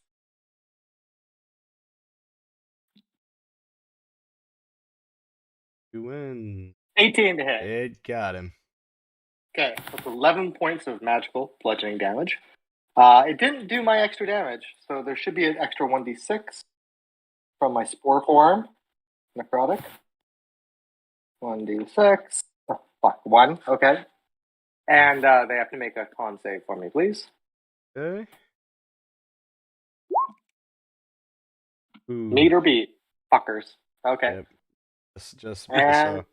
You win. 18 to hit. It got him. Okay, that's 11 points of magical bludgeoning damage. It didn't do my extra damage, so there should be an extra 1d6 from my spore form. Necrotic. 1d6. Oh, fuck, 1. Okay. And they have to make a con save for me, please. Okay. Ooh. Meet or beat, fuckers. Okay. Yep. Just and...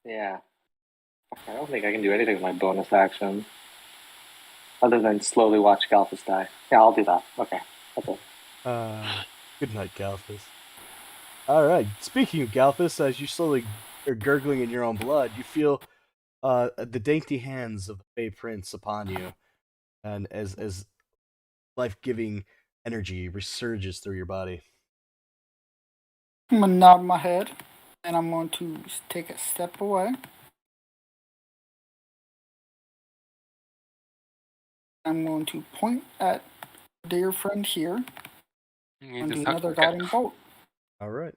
Yeah. I don't think I can do anything with my bonus action. Other than slowly watch Galphus die. Yeah, I'll do that. Okay. That's it. Good night, Galphus. Alright, speaking of Galphus, as you slowly are gurgling in your own blood, you feel the dainty hands of the Fey Prince upon you, and as life-giving energy resurges through your body. I'm gonna nod my head, and I'm going to take a step away. I'm going to point at dear friend here You and do just another guiding bolt. All right.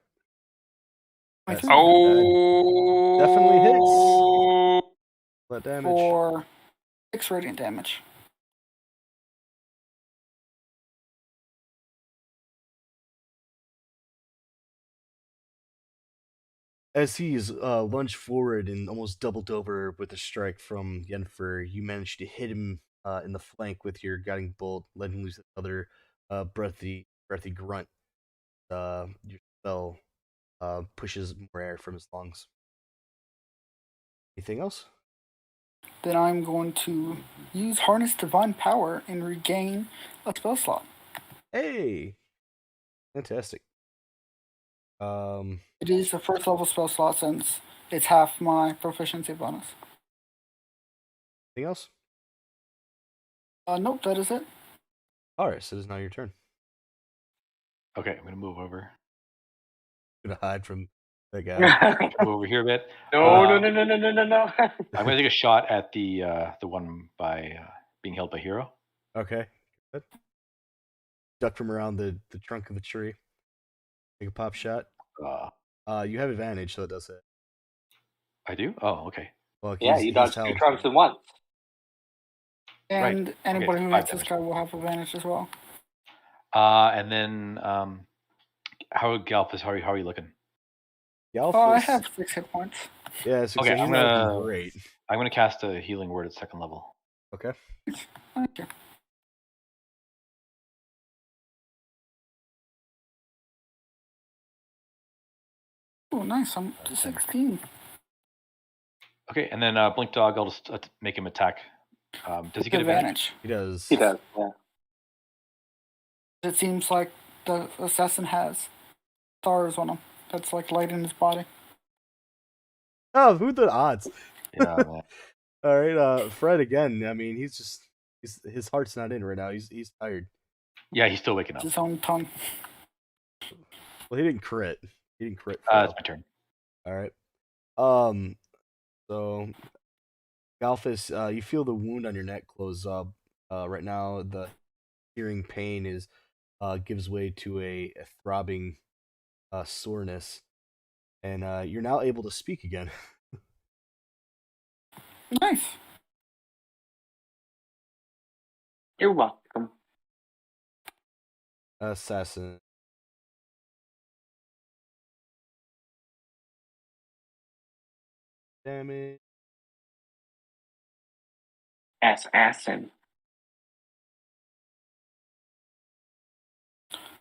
Twenty Yes. three. Oh, Definitely hits. What damage? For 6 radiant damage. As he's lunged forward and almost doubled over with a strike from Yennefer, you manage to hit him in the flank with your guiding bolt, letting loose another breathy grunt. Your spell pushes more air from his lungs. Anything else? Then I'm going to use Harness Divine Power and regain a spell slot. Hey, fantastic. It is the first level spell slot since it's half my proficiency bonus. Anything else? Nope, that is it. All right, so it is now your turn. Okay, I'm gonna move over. Gonna hide from the guy. Move over here a bit. No. I'm gonna take a shot at the one by being held by Hero. Okay, good. Duck from around the trunk of the tree. Take a pop shot. You have advantage, so it does it. I do? Oh, okay. Well, Yeah, you dodged 2 trunks at once. And Right. anybody Okay, who 5 hits this damage. guy will have advantage as well. And then how Galphus, how are you looking? I Galphus. have 6 hit points. Yeah, so Okay, he's I'm not gonna- looking great. I'm gonna cast a healing word at 2nd level. Okay. Thank you. Oh, nice. I'm to 16. Okay, and then Blink Dog, I'll just make him attack. Does he get advantage? He does. He does, yeah. It seems like the assassin has stars on him. That's like light in his body. Oh, who the odds? Yeah, man. All right, Fred again. I mean, he's his heart's not in right now. He's tired. Yeah, he's still waking It's up. his own tongue. Well, he didn't crit. He didn't crit. It's my turn. All right. So Galphus, you feel the wound on your neck close up. Right now, the searing pain is gives way to a throbbing soreness, and you're now able to speak again. Nice. You're welcome. Assassin. Damage. Assassin.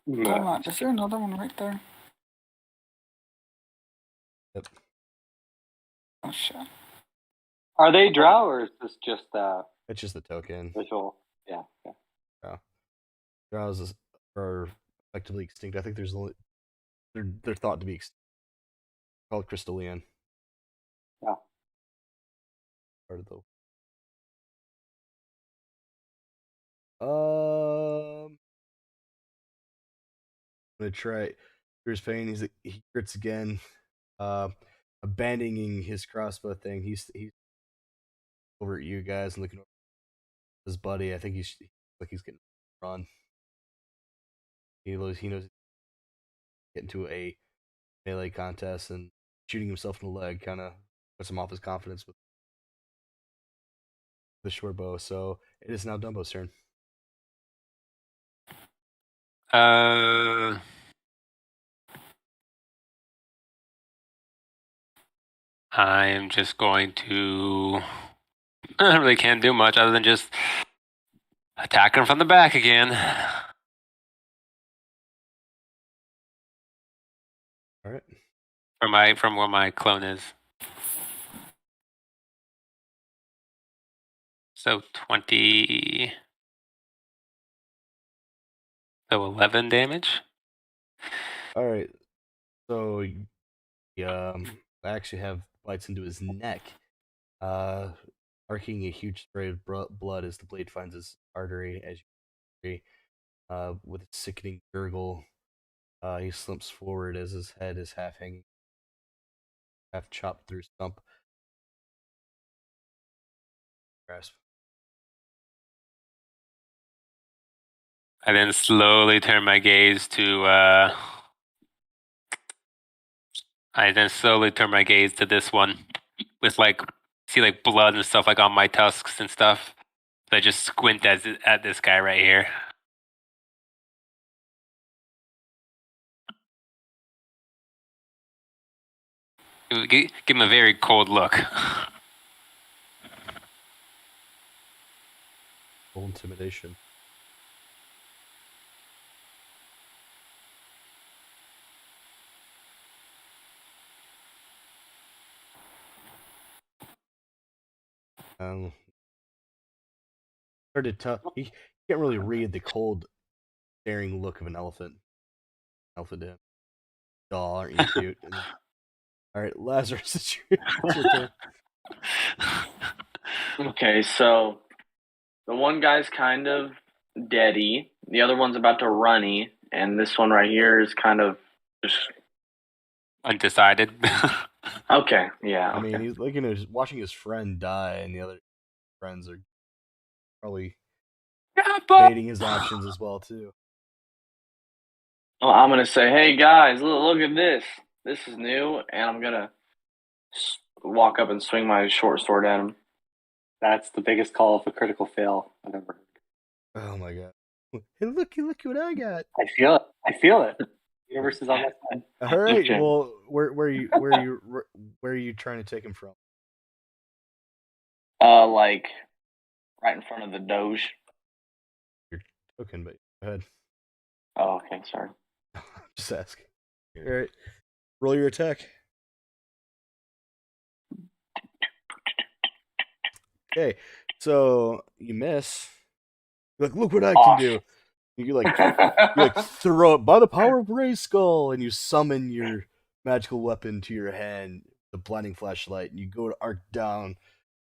Hold on. Is there another one right there? Yep. Oh, shit. Are they drow or is this just It's just the token. visual? Yeah. Drows are effectively extinct. I think there's only they're thought to be extinct. Called Crystallian. Yeah. Part of the. I'm gonna try Here's Pain. He crits again. Abandoning his crossbow thing. He's over at you guys and looking over his buddy. I think he's getting run. He knows get into a melee contest, and shooting himself in the leg kind of puts him off his confidence with the short bow. So it is now Dumbo's turn. I'm just going to. I really can't do much other than just attack him from the back again. All right. From where my clone is. So 20. So 11 damage. All right. So I actually have bites into his neck. Arcing a huge spray of blood as the blade finds his artery. As you see, with a sickening gurgle, he slumps forward as his head is half hanging, half chopped through stump. Grasp. I then slowly turn my gaze to. This one, with like see like blood and stuff like on my tusks and stuff. So I just squint at this guy right here. Give him a very cold look. Full intimidation. Hard to tell. You can't really read the cold, staring look of an elephant. Elephant to him. Oh, aren't you cute? All right, Lazarus, it's your turn. Okay, so the one guy's kind of deady, the other one's about to runny, and this one right here is kind of just undecided. Okay, yeah. I mean, he's looking at watching his friend die, and the other friends are probably debating his options as well too. Well, I'm gonna say, hey guys, look at this. This is new, and I'm gonna walk up and swing my short sword at him. That's the biggest call of a critical fail I've ever heard. Oh my god! Hey, look what I got! I feel it. The universe is on my side. All right. Okay. Well, where are you trying to take him from? Like right in front of the Doge. Your token, but go ahead. Oh, okay, sorry. Just ask. All right. Roll your attack. Okay. So you miss. You're like, look what I can do. You like throw it by the power of Ray's skull, and you summon your magical weapon to your hand, the blinding flashlight, and you go to arc down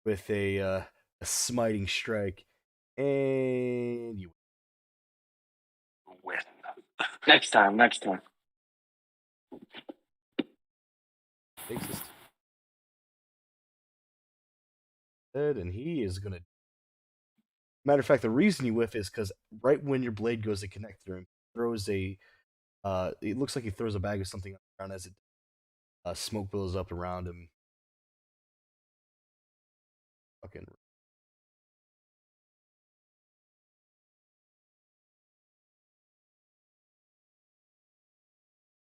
with a smiting strike, and you Win. Next time. takes his head, and he is gonna. Matter of fact, the reason you whiff is because right when your blade goes to connect through him, he throws a. It looks like he throws a bag of something around as it smoke billows up around him. Fucking.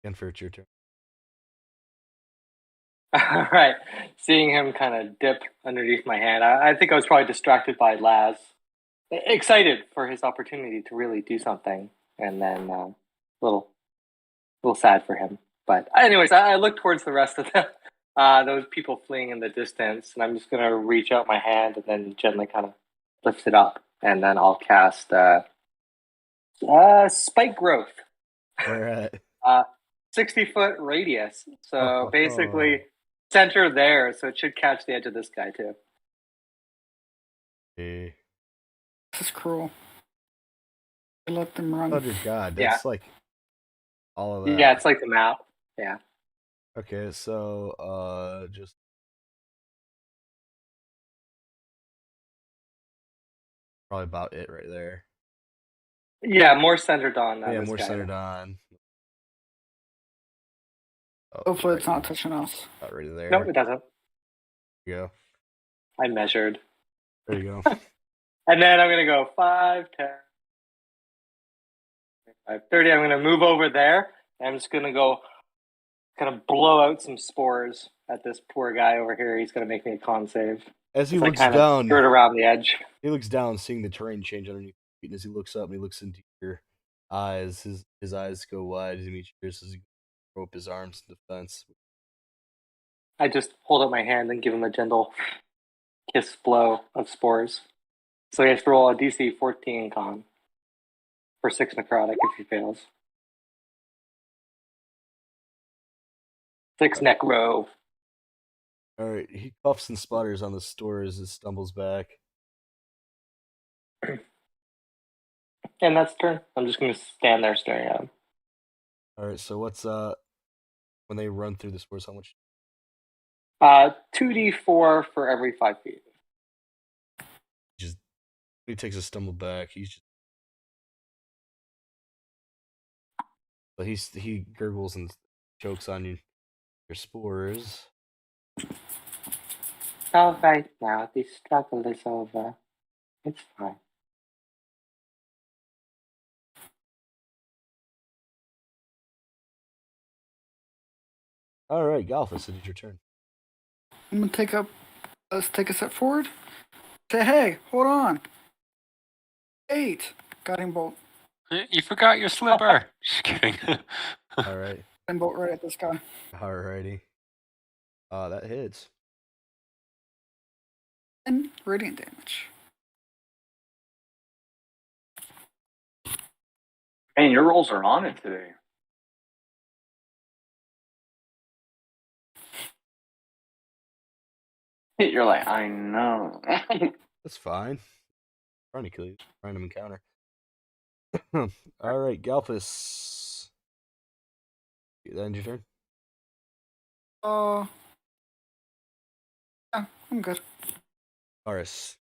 Jennifer, it's your turn. All right. Seeing him kind of dip underneath my hand, I think I was probably distracted by Laz. Excited for his opportunity to really do something, and then a little sad for him. But anyways, I look towards the rest of those people fleeing in the distance, and I'm just gonna reach out my hand and then gently kind of lift it up, and then I'll cast spike growth. Where at? 60-foot radius. So basically, center there, so it should catch the edge of this guy too. Hey. This is cruel. They let them run. Oh dear God, that's like all of that. Yeah, it's like the map. Yeah. Okay, so just probably about it right there. Yeah, more centered on. Yeah, this more guy. centered on. Oh, Hopefully, right, it's not touching us. about right there. Nope, it doesn't. There you go. I measured. There you go. And then I'm going to go 5, 10, 5, 30. I'm going to move over there. And I'm just going to go kind of blow out some spores at this poor guy over here. He's going to make me a con save. As he It's looks kind down, of skirt around the edge. he looks down, seeing the terrain change underneath his feet. And as he looks up and he looks into your eyes, his eyes go wide as he meets yours as he throws up his arms in defense. I just hold up my hand and give him a gentle kiss blow of spores. So he has to roll a DC 14 con for 6 necrotic if he fails. 6 necro. All right, he puffs and sputters on the store as it stumbles back. And that's turn. I'm just gonna stand there staring at him. All right, so what's when they run through the stores? How much? 2d4 for every 5 feet. He takes a stumble back. But he gurgles and chokes on your spores. All right now, the struggle is over. It's fine. All right, Galphus, it is your turn. I'm gonna let's take a step forward. Say, hey, hold on. 8. Guiding bolt. You forgot your slipper. Just kidding. All right, Guiding bolt right at this guy. alrighty. That hits. And radiant damage. Man, your rolls are on it today. You're like, I know. That's fine. Trying to kill you. Random encounter. All right, Galphus. That ends your turn. Yeah, I'm good. Aris.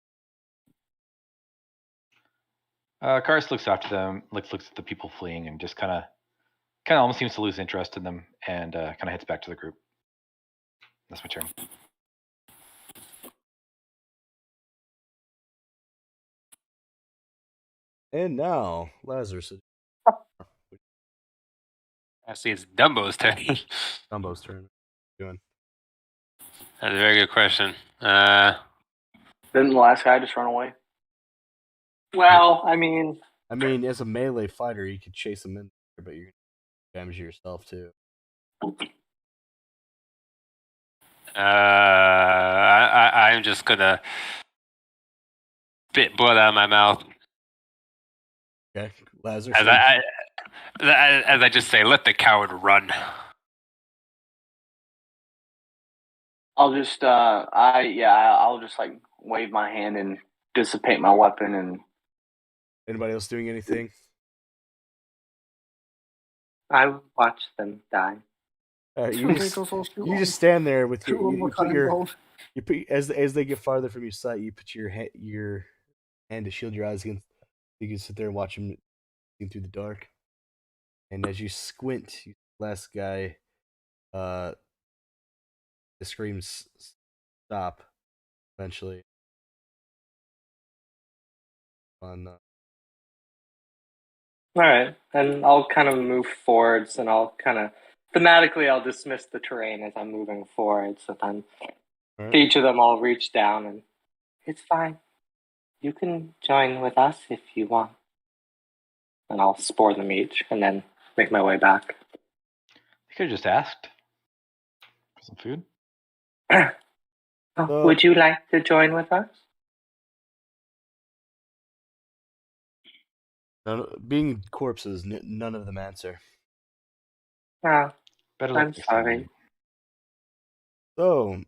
Karis looks after them, looks at the people fleeing, and just kind of almost seems to lose interest in them, and kind of heads back to the group. That's my turn. And now, Lazarus. I see it's Dumbo's turn. Dumbo's turn. What are you doing? That's a very good question. Didn't the last guy just run away? Well, I mean, as a melee fighter, you could chase him in there, but you're gonna damage yourself too. I'm just gonna spit blood out of my mouth Okay, Lazarus. as I just say, let the coward run. I'll just I'll just like wave my hand and dissipate my weapon and Anybody else doing anything? I would watch them die. You just stand there with your you put as they get farther from your sight, you put your hand to shield your eyes against. You can sit there and watch them through the dark. And as you squint, you see the last guy, the screams stop. Eventually, on All right, and I'll kind of move forwards, and I'll kind of thematically I'll dismiss the terrain as I'm moving forward. So then, right. each of them I'll reach down, and it's fine. You can join with us if you want, and I'll spore them each, and then make my way back. You could have just asked for some food. Would you like to join with us? Being corpses, none of them answer. Oh, Better I'm luck next sorry. time. So,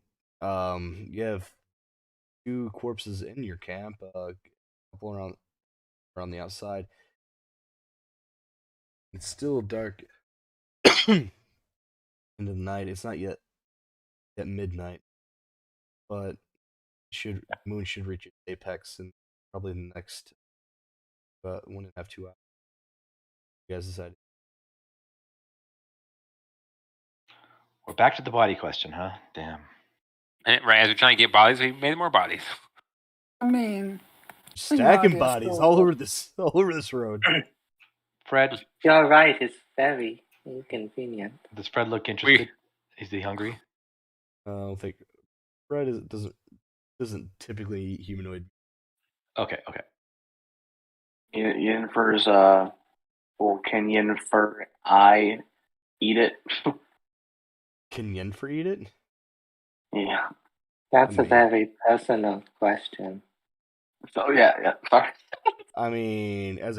you have 2 corpses in your camp, a couple around the outside. It's still dark into the night. It's not yet at midnight, but moon should reach its apex in probably the next 1.5 2 hours. You guys decide. We're back to the body question, huh? Damn. Right as we're trying to get bodies, we made more bodies. I mean, Stacking bodies all over this road. Fred, You're right. It's very inconvenient. does Fred look interested? Is he hungry? I don't think Fred doesn't typically eat humanoid. Okay. Yennefer's well, can Yennefer I eat it? Can Yennefer eat it? Yeah. That's a very personal question. So yeah. Sorry. I mean, as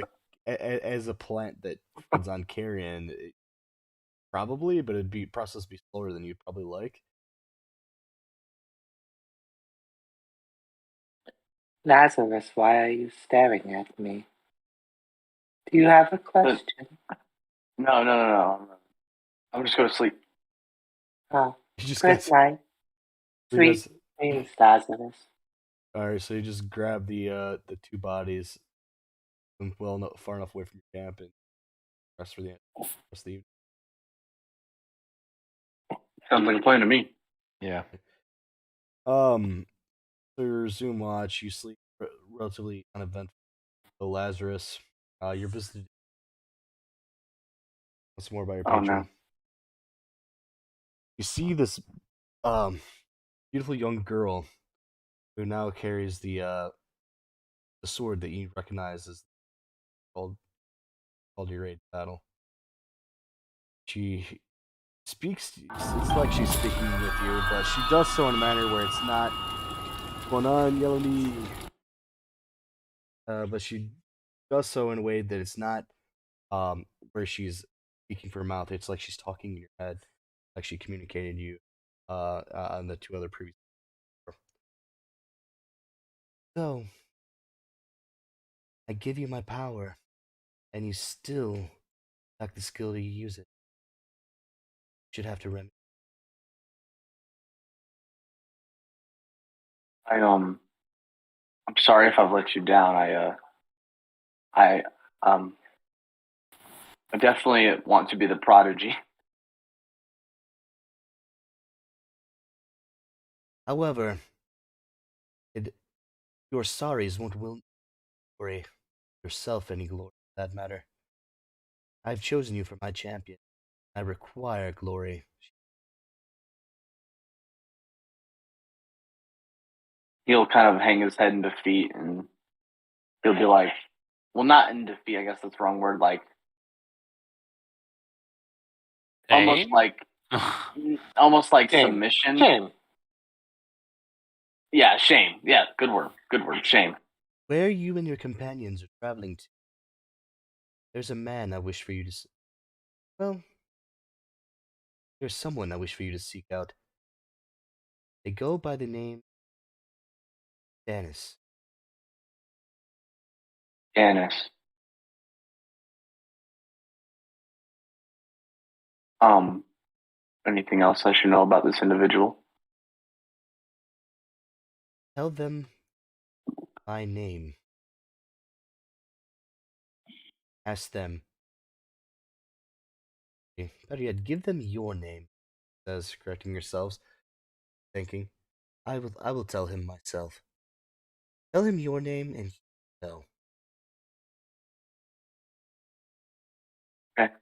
a plant that feeds on carrion, probably, but process be slower than you'd probably like. Lazarus, why are you staring at me? Do you have a question? No. I'm just going to sleep. Oh, You just good got. night. You Sweet guys, dreams, Lazarus. all right, so you just grab the two bodies, and far enough away from your camp, and rest for the rest of the evening. Sounds like a plan to me. Yeah. So you resume watch. You sleep relatively uneventful. So Lazarus, you're visited once more by your Oh, patron. no. You see this beautiful young girl who now carries the sword that you recognize as called your aid battle. She speaks. It's like she's speaking with you, but she does so in a manner where it's not going on, yellow knee. But she does so in a way that it's not where she's speaking for her mouth. It's like she's talking in your head, like she communicated you on the two other previous. So I give you my power, and you still lack the skill to use it. You should have to remedy. I'm sorry if I've let you down. I I definitely want to be the prodigy. However, your sorries won't worry yourself any glory for that matter. I've chosen you for my champion. I require glory. He'll kind of hang his head in defeat, and he'll be like, well, not in defeat, I guess that's the wrong word, like, almost Shame? like Shame. submission. Shame. Yeah, shame. Yeah, good word, shame. Where you and your companions are traveling to, there's a man I wish for you to well, there's someone I wish for you to seek out. They go by the name Dennis. Janice. Anything else I should know about this individual? Tell them my name. Ask them. Better yet, give them your name, says, correcting yourselves, thinking. I will tell him myself. Tell him your name and he'll know. Okay.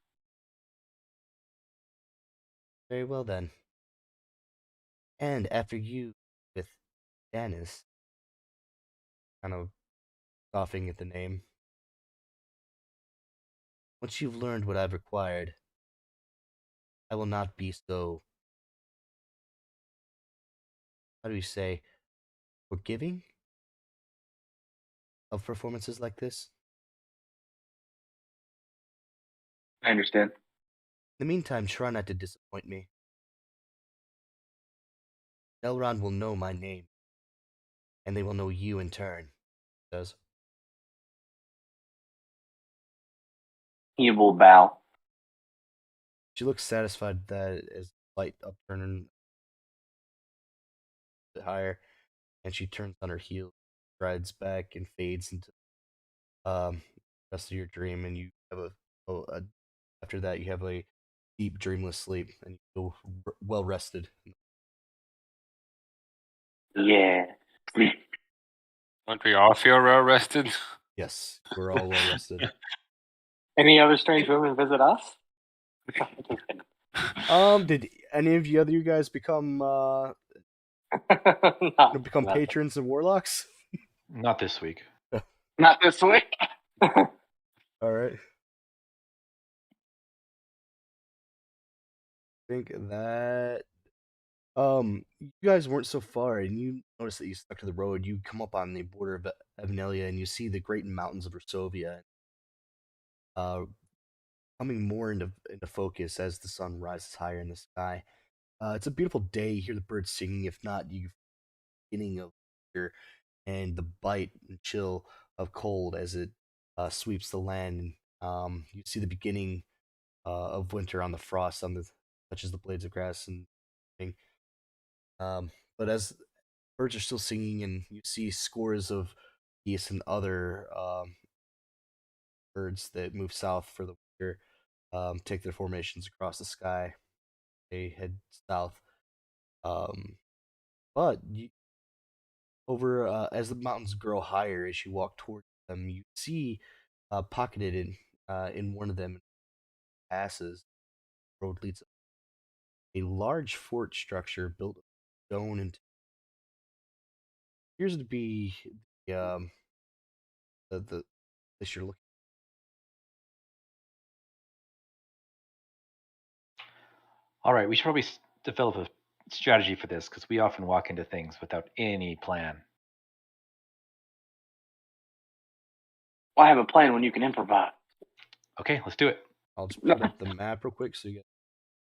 Very well then. And after you with Dennis, kind of scoffing at the name, once you've learned what I've required, I will not be so, how do you say, forgiving of performances like this. I understand. In the meantime, try not to disappoint me. Elrond will know my name, and they will know you in turn, says. He will bow. She looks satisfied that as light upturn a bit higher, and she turns on her heel, strides back, and fades into the rest of your dream. And you have after that, you have a deep, dreamless sleep, and you feel well rested. Yeah. Sleep. Don't we all feel well rested? Yes, we're all well rested. Any other strange women visit us? Did any of you guys become No, become nothing. patrons and warlocks? Not this week. Not this week. All right. I think that you guys weren't so far, and you notice that you stuck to the road. You come up on the border of Evanelia, and you see the great mountains of Rosovia, coming more into focus as the sun rises higher in the sky. It's a beautiful day. You hear the birds singing. If not, you beginning of your and the bite and chill of cold as it sweeps the land. You see the beginning of winter on the frost on the touches the blades of grass and thing. But as birds are still singing, and you see scores of geese and other birds that move south for the winter take their formations across the sky. They head south. Um, but over as the mountains grow higher, as you walk towards them, you see pocketed in one of them passes. Road leads a large fort structure built of stone and appears to be the place you're looking. All right, we should probably develop a strategy for this because we often walk into things without any plan. Why have a plan when you can improvise? Okay, let's do it. I'll just put up the map real quick so you get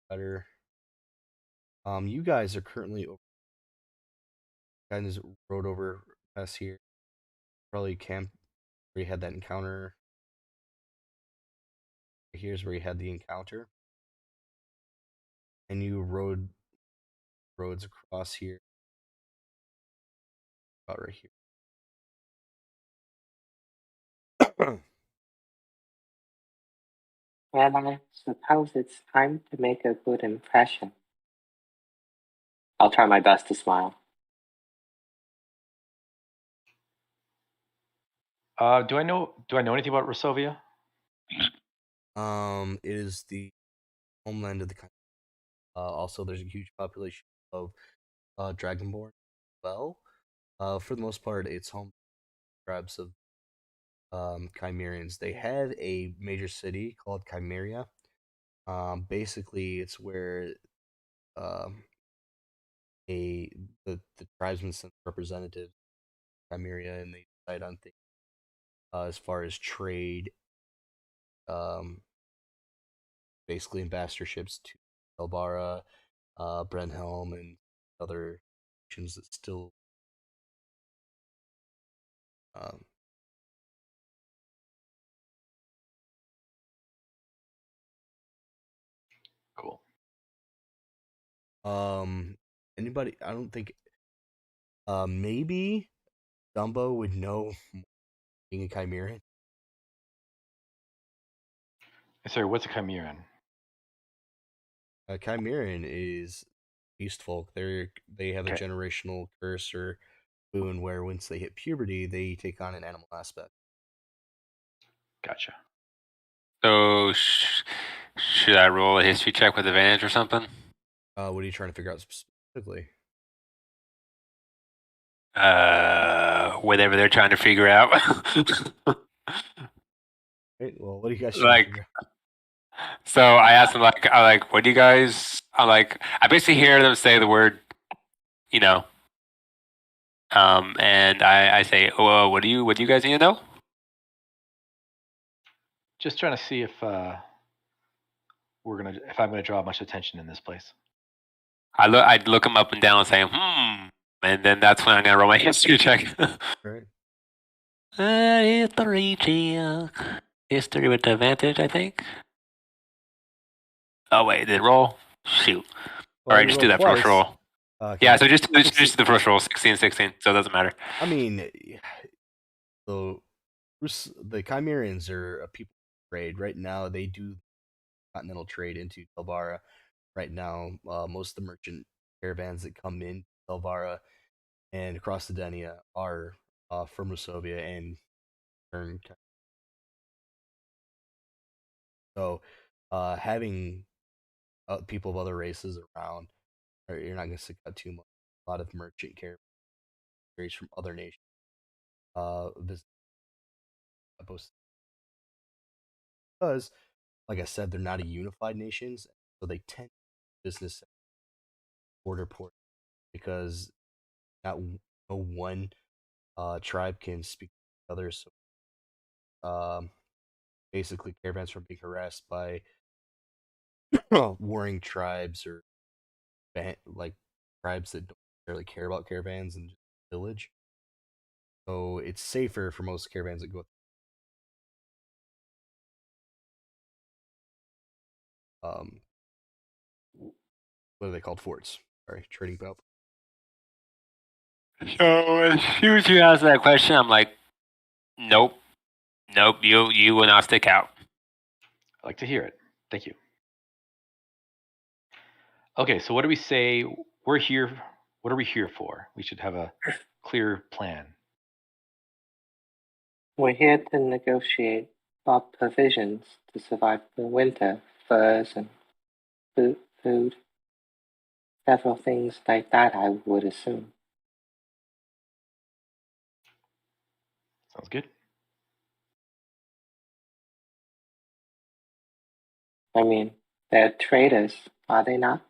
better. You guys are currently over. Kind of rode over past here. Probably camped where you had that encounter. Here's where you had the encounter, and you rode roads across here, about right here. And I suppose it's time to make a good impression. I'll try my best to smile. Do I know anything about Rosovia? It is the homeland of the country. Also, there's a huge population of Dragonborn as well. For the most part, it's home to tribes of Chimerians. They have a major city called Chimeria. Basically, it's where um, the tribesmen send representatives to Chimeria, and they decide on things as far as trade, um, basically ambassadorships to Elbara, Brenhelm, and other nations that still um, Cool. anybody, I don't think maybe Dumbo would know being a Chimerian. Sorry, what's a Chimeran? A Chimerian is beast folk. They have a Okay. generational curse or boon where once they hit puberty, they take on an animal aspect. Gotcha. So should I roll a history check with advantage or something? What are you trying to figure out specifically? Whatever they're trying to figure out. Right, well, what do you guys trying to figure out? So I asked them what do you guys? I basically hear them say the word, you know, and I say, oh, what do you guys need to know? Just trying to see if I'm gonna draw much attention in this place. I'd look them up and down and say, and then that's when I'm gonna roll my history check. Right. History check. History with advantage, I think. Oh wait, did it roll? Shoot. Well, All right, you just do rolled that first twice. roll. Yeah, so just do the first roll, 16, so it doesn't matter. I mean, so the Chimerians are a people trade right now. They do continental trade into Telvara. Right now, most of the merchant caravans that come in Telvara and across the Denia are from Rusovia and turn. So, having people of other races around, you're not going to stick out too much. A lot of merchant caravans from other nations visit both because, like I said, they're not a unified nation, so they tend to do business border port because no one tribe can speak to the other. So, basically, caravans are being harassed by warring tribes or like tribes that don't really care about caravans and just village. So it's safer for most caravans that go. What are they called? Forts. Sorry, trading belt. So as soon as you ask that question, I'm like, nope, you will not stick out. I like to hear it. Thank you. Okay, so what do we say? We're here. What are we here for? We should have a clear plan. We're here to negotiate our provisions to survive the winter, furs and food. Several things like that, I would assume. Sounds good. I mean, they're traders, are they not?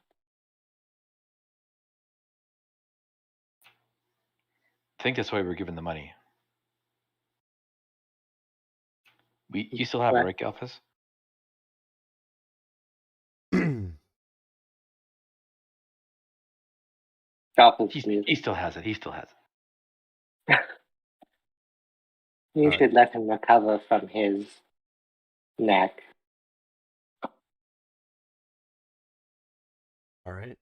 I think that's why we're given the money. You still have it, right, Galphus? He still has it. He still has it. You should let him recover from his neck. All right.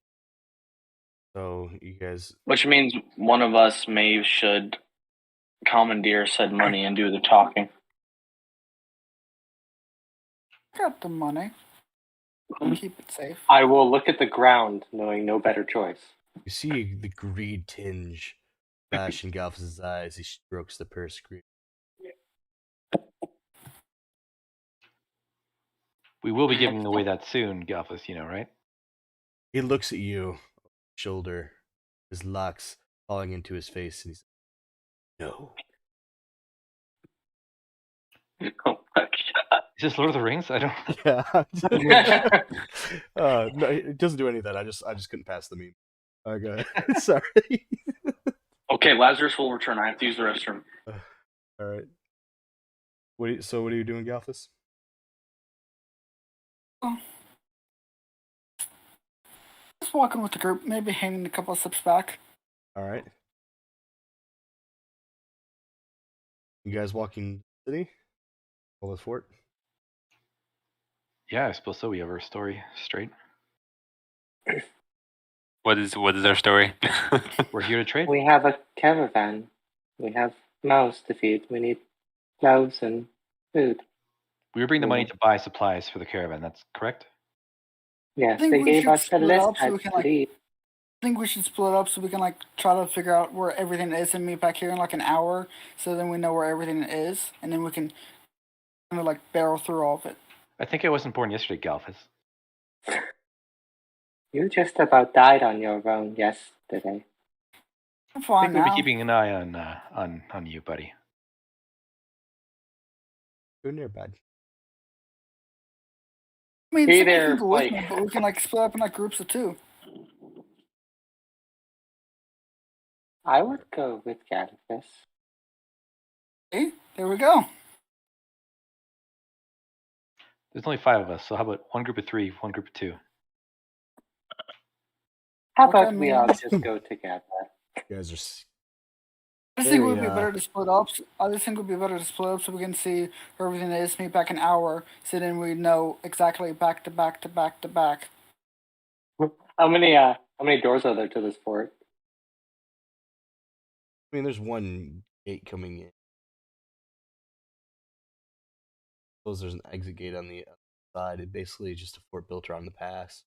So you guys. Which means one of us should commandeer said money and do the talking. Got the money. Keep it safe. I will look at the ground, knowing no better choice. You see the greed tinge flash in Galphus' eyes. He strokes the purse screen. We will be giving away that soon, Galphus, you know, right? He looks at you, shoulder, his locks falling into his face, and he's no. Oh my god. Is this Lord of the Rings? I don't. Yeah. No, it doesn't do any of that. I just couldn't pass the meme. Okay, sorry. Okay, Lazarus will return. I have to use the restroom. All right. What are you doing, Galphus? Oh. Just walking with the group, maybe hanging a couple of steps back. All right. You guys walking the city? Well, the fort? Yeah, I suppose so. We have our story straight. What is our story? We're here to trade. We have a caravan. We have mouths to feed. We need clothes and food. We were bringing the money to buy supplies for the caravan. That's correct? Yes, think they we gave should us a split list, up so I we can, like, believe. I think we should split up so we can try to figure out where everything is and meet back here in an hour, so then we know where everything is, and then we can kind of barrel through all of it. I think I wasn't born yesterday, Galphus. You just about died on your own yesterday. I'm I fine think we'll now. be keeping an eye on you, buddy. Good near bad. I mean, Hey somebody there, can go with me, Blake. but we can split up in groups of two. I would go with Gadifus. See? There we go. There's only 5 of us, so how about one group of 3, one group of 2? How Okay, about we all just go together? You guys are. I just think it would be better to split up. I just think it would be better to split up so we can see where everything is, meet back an hour, so then we know exactly back to back to back to back. How many doors are there to this fort? I mean, there's one gate coming in. Suppose there's an exit gate on the side. It basically is just a fort built around the pass.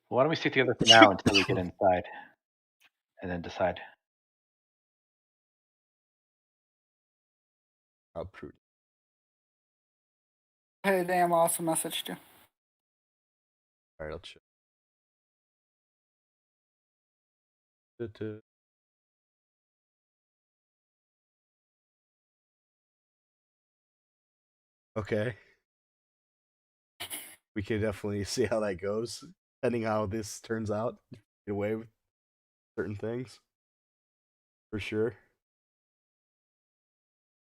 Why don't we stick together for now until we get inside, and then decide. How prudent. Hey, damn awesome message too. All right, I'll check. Okay. We can definitely see how that goes, depending how this turns out. Get away with certain things, for sure.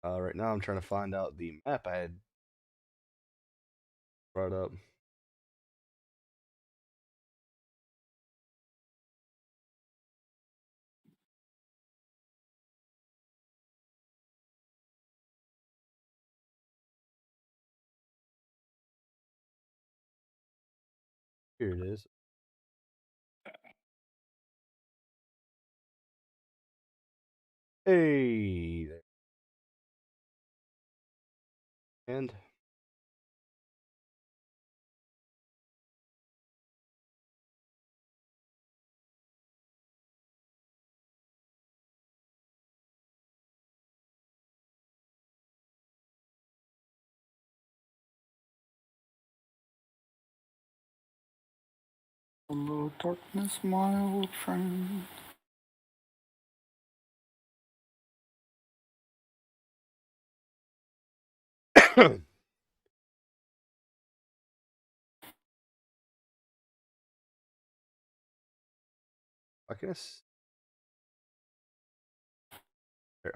Right now, I'm trying to find out the map I had brought up. Here it is. Hey there. And Hello, darkness, my old friend. I guess there.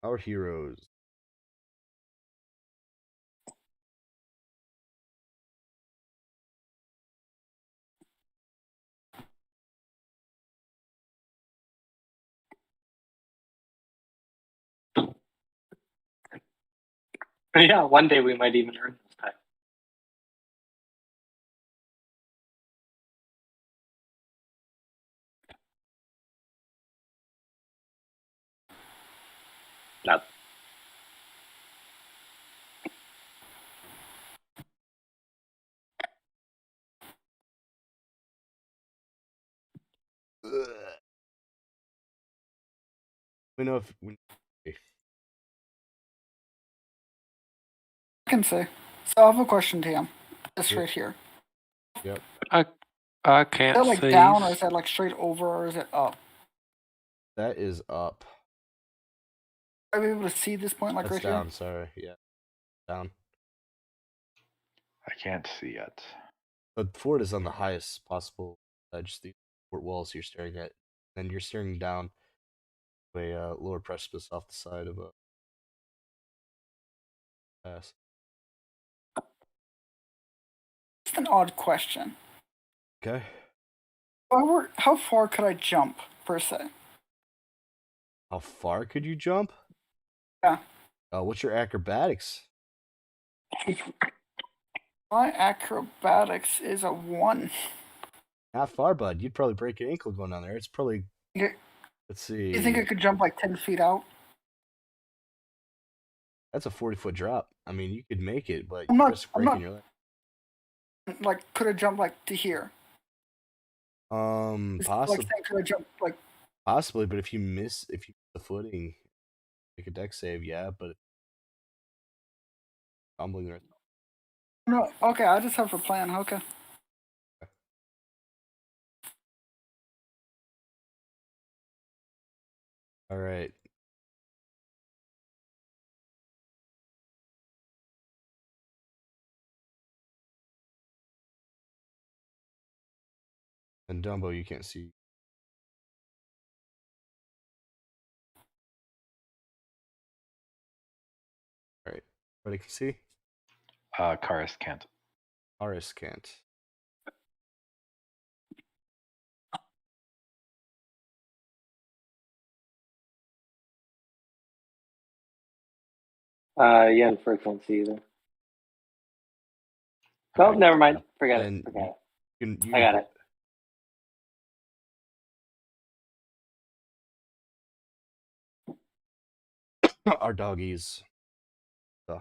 Our heroes. But yeah, one day we might even earn this time. No. We know if we. I can say. So I have a question, Tam. This Yep. right here. Yep. I Is can't that like see. down, or is that like straight over, or is it up? That is up. Are we able to see this point, like That's right down. here? Sorry. Yeah. Down. I can't see yet. But fort is on the highest possible edge. The fort walls you're staring at. Then you're staring down a lower precipice off the side of a pass. It's an odd question. Okay. How far could I jump, per se? How far could you jump? Yeah. What's your acrobatics? My acrobatics is a 1. Not far, bud. You'd probably break your ankle going down there. It's probably. You Let's see. think I could jump like 10 feet out? That's a 40-foot drop. I mean, you could make it, but I'm you not- risk I'm breaking not- your leg. Like, could I jump like to here? Like, Possibly, saying, could I jump like? possibly, but if you miss the footing, make a deck save, yeah. But fumbling right. No. Okay, I just have a plan. Okay. All right. And Dumbo, you can't see. All right. Everybody can see. Karis can't. Aris can't. Yeah, and Fur can't see either. Oh, Okay. never mind. Forget And it. Forget it. You I got it. Our doggies. So.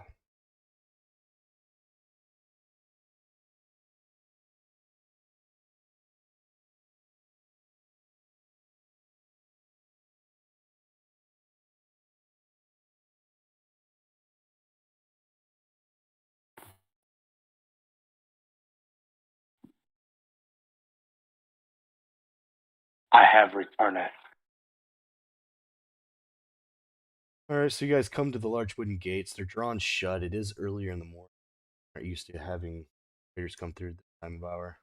I have returned. All right, so you guys come to the large wooden gates. They're drawn shut. It is earlier in the morning. Aren't used to having players come through this time of hour.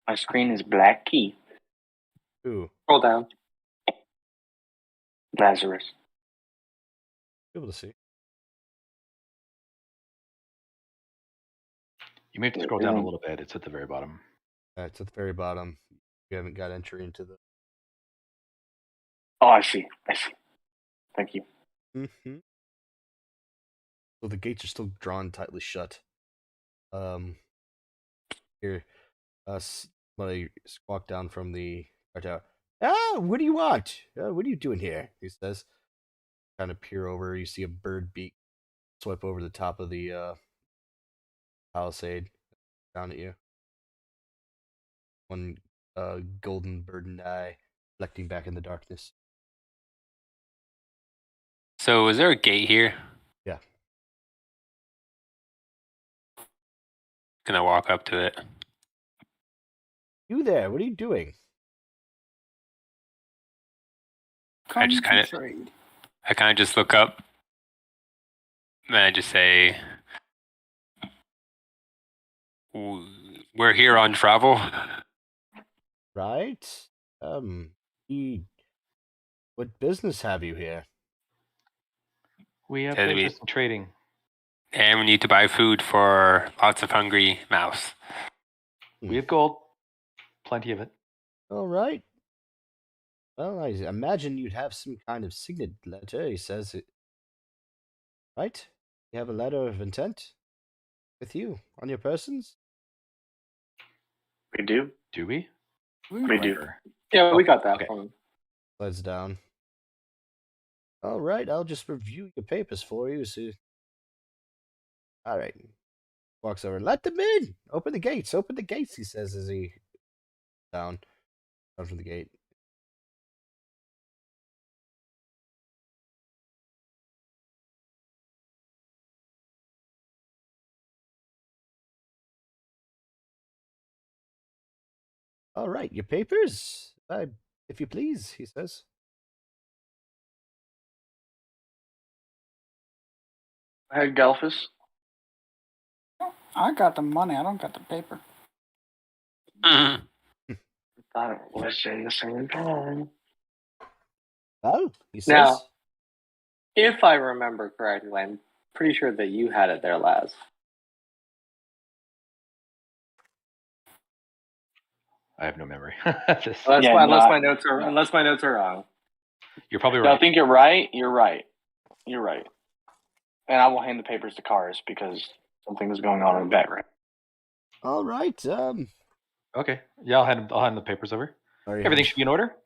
My screen is black key. Ooh, Scroll down. Lazarus. be able to see. You may have to scroll down a little bit. It's at the very bottom. It's at the very bottom. You haven't got entry into the. Oh, I see. I see. Thank you. Mm-hmm. So the gates are still drawn tightly shut. Here, somebody squawked down from the guard tower. Ah, what do you want? What are you doing here? He says. Kind of peer over. You see a bird beak swipe over the top of the palisade down at you. One golden burdened eye reflecting back in the darkness. So is there a gate here? Yeah. Can I walk up to it? You there? What are you doing? Come just to kinda- trade. I kind of just look up and I just say, "We're here on travel." Right? What business have you here? We have Tell me- interest in trading. And we need to buy food for lots of hungry mouse. We have gold, plenty of it. All right. Well, I imagine you'd have some kind of signet letter. He says it. Right? You have a letter of intent with you on your persons? We do. Do we? We do. Whatever. Yeah, we got that okay. from him. Slides down. All right, I'll just review your papers for you. So... All right. Walks over. Let them in. Open the gates. Open the gates, he says as he down from the gate. All right, your papers, if you please, he says. Hey, Gelfus. I got the money. I don't got the paper. Mhm. Thought it was in the same time. Well, he says. Now- If I remember correctly, I'm pretty sure that you had it there last. I have no memory. Unless, Yeah, unless no, my notes are wrong. You're probably No, I right. think you're right. You're right. You're right. And I will hand the papers to Cars because something is going on in the background. All right. Okay. Yeah, I'll hand the papers over. Everything should be in order.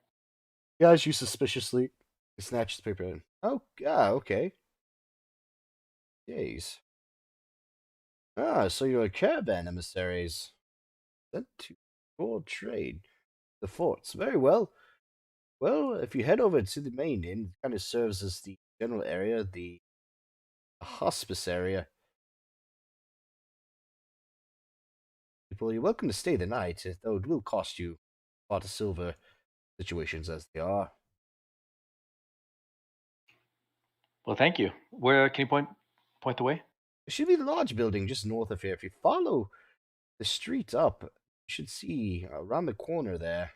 Yeah, as you suspiciously snatch the paper in. Oh, yeah, okay. Jeez. Ah, so you're a caravan emissaries. Sent to for trade. The forts. Very well. Well, if you head over to the main inn, it kind of serves as the general area, the hospice area. People, you're welcome to stay the night, though it will cost you a lot of silver, situations as they are. Well, thank you. Where can you point the way? There should be the large building just north of here. If you follow the street up, you should see around the corner there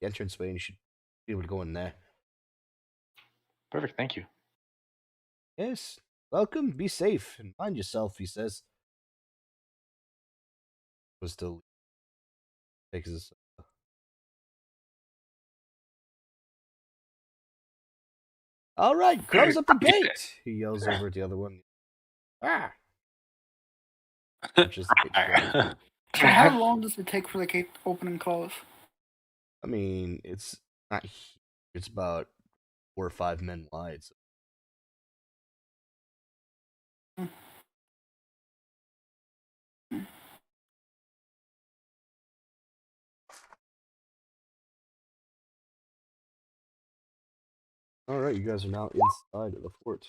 the entranceway, and you should be able to go in there. Perfect. Thank you. Yes, welcome. Be safe and mind yourself, he says. Was still takes his. All right, close up the gate. He yells over at the other one. Ah. Which is the gate shut. So how long does it take for the gate to open and close? I mean, it's not huge. It's about 4 or 5 men wide. So. All right, you guys are now inside of the fort.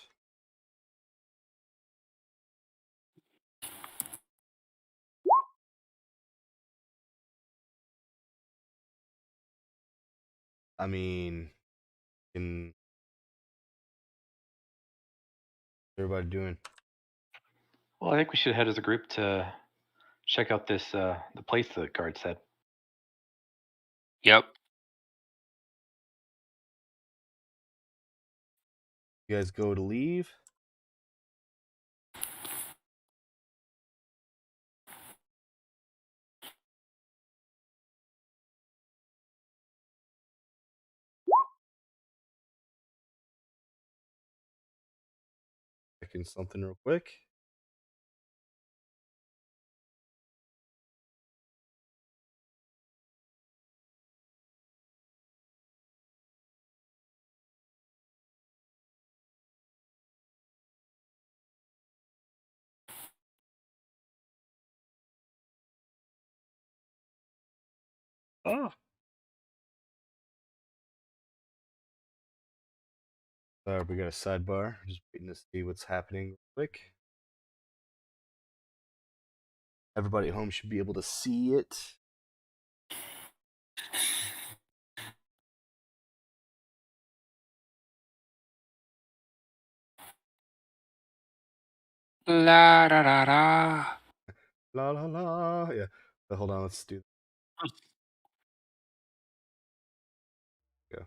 I mean, in everybody doing? Well, I think we should head as a group to check out this the place the guard said. Yep. You guys go to leave. Checking something real quick. Oh. We got a sidebar. Just waiting to see what's happening real quick. Everybody at home should be able to see it. La da da da. La la la. Yeah. But hold on, let's do go.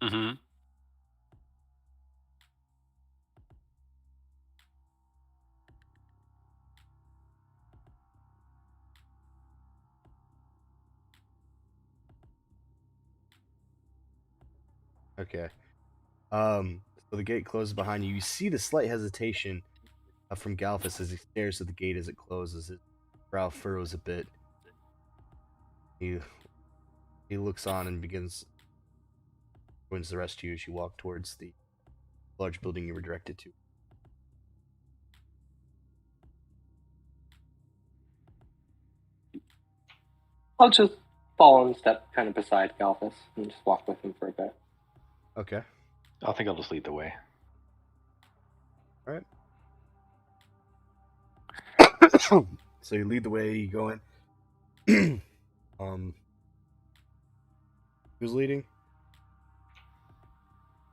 Mm-hmm. Okay. So the gate closes behind you. You see the slight hesitation from Galphus as he stares at the gate as it closes. His brow furrows a bit. He looks on and joins the rest of you as you walk towards the large building you were directed to. I'll just follow and step kind of beside Galphus and just walk with him for a bit. Okay. I think I'll just lead the way. All right. So you lead the way. You go in. Who's leading?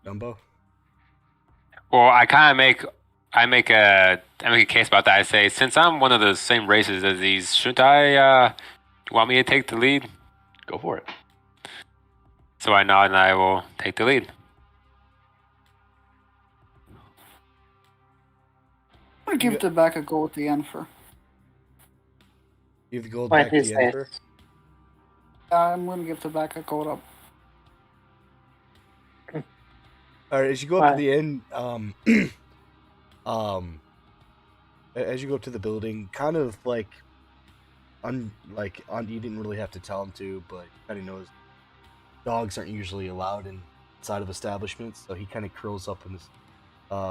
Dumbo. Well, I make a case about that. I say, since I'm one of the same races as these, shouldn't I? You want me to take the lead? Go for it. So I nod and I will take the lead. I'm gonna give the back a go with the Enfer. Give the gold What back to is the this? Emperor. I'm gonna give the back a gold up. All right, as you go up to the end, as you go up to the building, kind of like, you didn't really have to tell him to, but he kind of knows dogs aren't usually allowed inside of establishments, so he kind of curls up in this.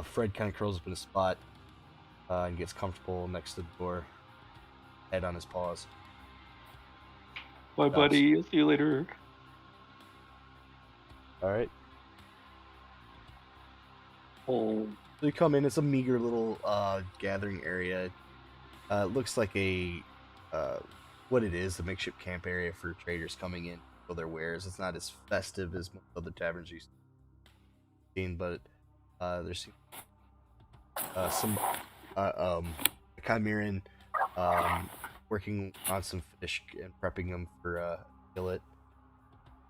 Fred kind of curls up in a spot and gets comfortable next to the door, head on his paws. Bye, buddy. I'll see you later. All right. Hmm. So you come in. It's a meager little gathering area. It looks like what it is, a makeshift camp area for traders coming in for their wares. It's not as festive as most other taverns you've seen, but there's some Chimeran working on some fish and prepping them for fillet.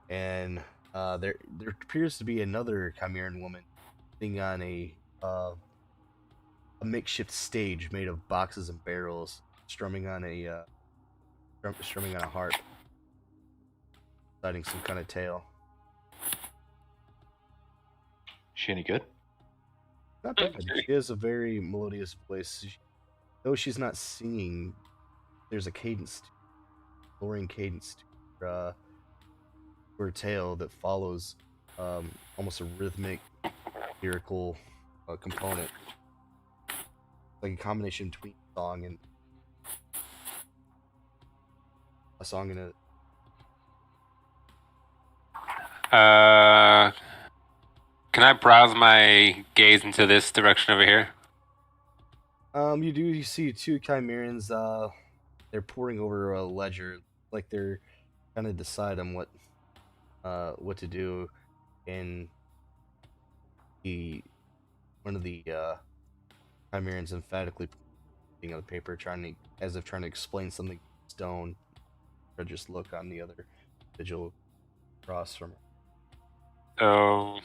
And there appears to be another Chimeran woman sitting on a makeshift stage made of boxes and barrels, strumming on a harp, reciting some kind of tale. She any good? Not bad. She has a very melodious voice. Though she's not singing, there's a cadence, lowering cadence to her tale that follows almost a rhythmic, lyrical component. Like a combination between a song and Can I browse my gaze into this direction over here? You see two Chimerans. They're poring over a ledger, like they're trying to decide on what to do. And one of the Chimerans emphatically pointing on the paper, as if trying to explain something in stone, or just look on the other individual across from her. So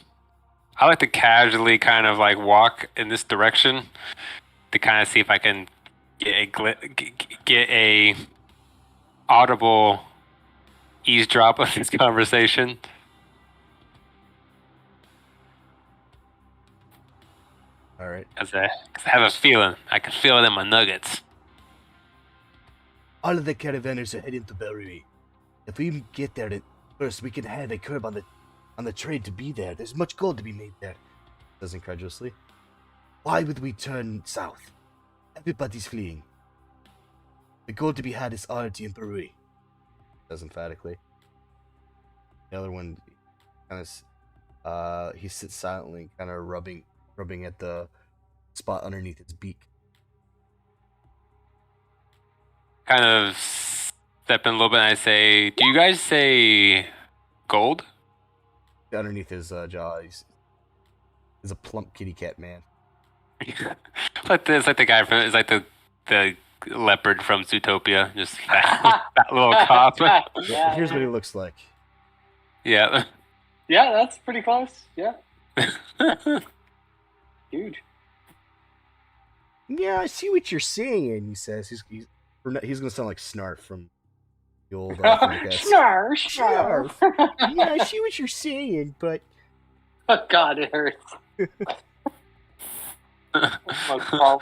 I like to casually kind of like walk in this direction to kind of see if I can get a audible eavesdrop of this conversation. All right. Cause I have a feeling. I can feel it in my nuggets. All of the caravanners are heading to Bellary. If we get there first, we can have a curb on the trade to be there. There's much gold to be made there. says incredulously. Why would we turn south? Everybody's fleeing. The gold to be had is already in Peru, says emphatically. The other one kind of he sits silently, kind of rubbing at the spot underneath its beak. Kind of step in a little bit and I say, do you guys say gold? Underneath his jaw is a plump kitty cat man. It's like the guy from, it's like the leopard from Zootopia, just that little cop. Yeah, here's what he looks like. Yeah. Yeah, that's pretty close. Yeah. Huge. Yeah, I see what you're saying, he says. He's gonna sound like Snarf from the old Snarf. Yeah, I see what you're saying, but Oh God, it hurts. Oh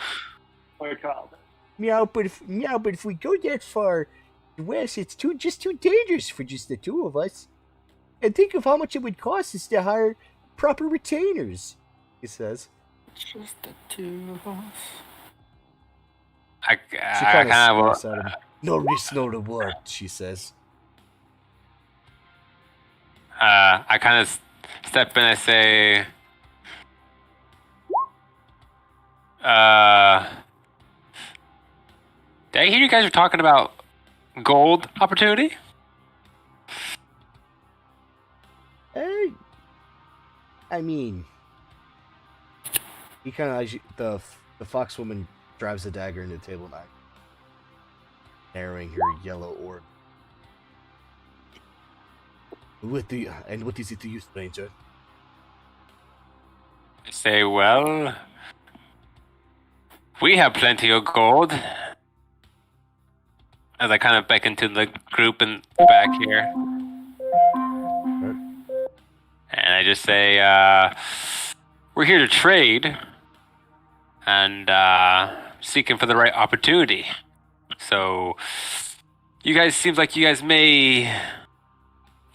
my God. Meow, but if we go that far west, it's too dangerous for just the two of us. And think of how much it would cost us to hire proper retainers, he says. Just the two of us. I She kind of at him. No risk, no reward, she says. I kind of step in and I say, did I hear you guys were talking about gold opportunity? I mean, he kind of the foxwoman drives a dagger into the table knife, narrowing her yellow orb. What is it to you, stranger? I say, well, we have plenty of gold. As I kind of beckon to the group in the back here. And I just say, we're here to trade and seeking for the right opportunity. So, you guys, seems like you guys may,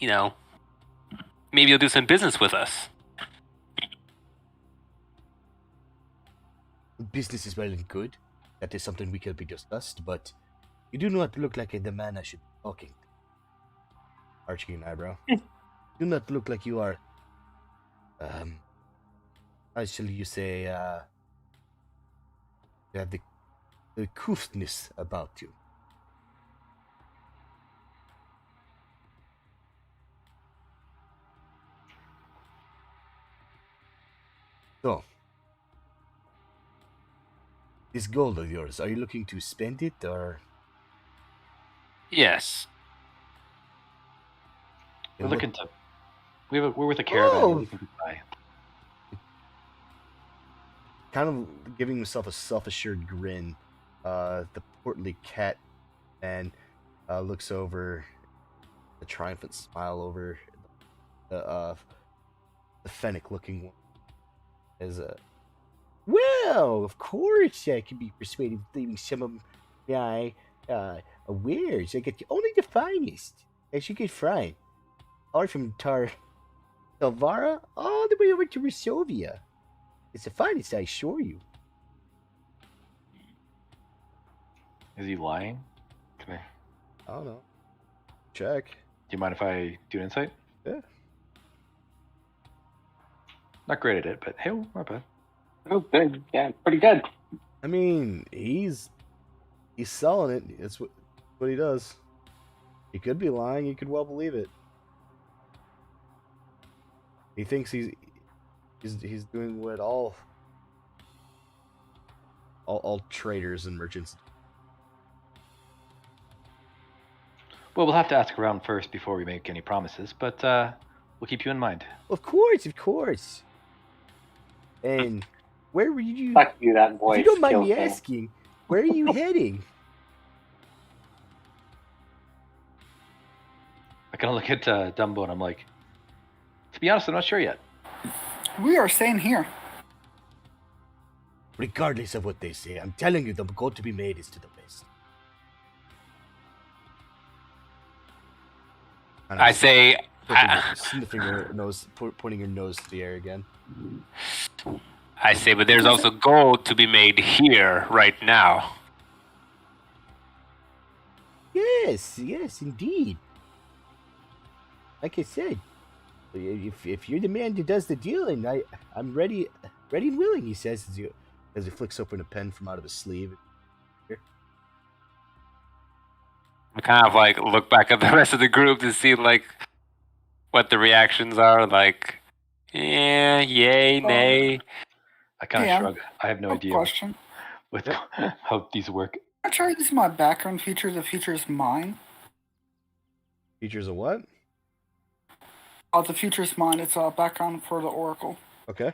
maybe you'll do some business with us. Business is well and good. That is something we can be discussed, but you do not look like the man I should be talking to. Arching an eyebrow. Do not look like you are, how shall you say, you have the couthness about you. So, this gold of yours, are you looking to spend it, or? Yes. We're looking to. We're with a caravan. We're looking to buy. Kind of giving himself a self-assured grin, the portly cat man looks over, a triumphant smile over the fennec-looking one. As well, of course I can be persuaded of leaving some of my wares. I get only the finest, as you could find, all from Talvara all the way over to Rusovia. It's the finest, I assure you. Is he lying? Can I don't know. Check. Do you mind if I do an insight? Yeah. Not great at it, but hey, not bad. Oh, good. Yeah, pretty good. I mean, he's selling it. It's what he does. He could be lying. You could well believe it. He thinks he's doing what all traders and merchants. Well, we'll have to ask around first before we make any promises, but we'll keep you in mind. Of course. And where were you? Fuck you, that voice. If you don't mind me asking, where are you heading? I kind of look at Dumbo and I'm like, to be honest, I'm not sure yet. We are staying here. Regardless of what they say, I'm telling you, the gold to be made is to the west. I say, sniffing her nose, pointing her nose to the air again. I say, but there's also gold to be made here, right now. Yes, indeed. Like I said, if you're the man who does the deal, and I'm ready and willing, he says as he flicks open a pen from out of his sleeve. I kind of like look back at the rest of the group to see like what the reactions are. Like, yeah, yay, nay. I kind of shrug. I have no idea Question. how these work. I try to use my background feature. The feature is mine. Features of what? The feature is mine. It's a background for the Oracle. Okay.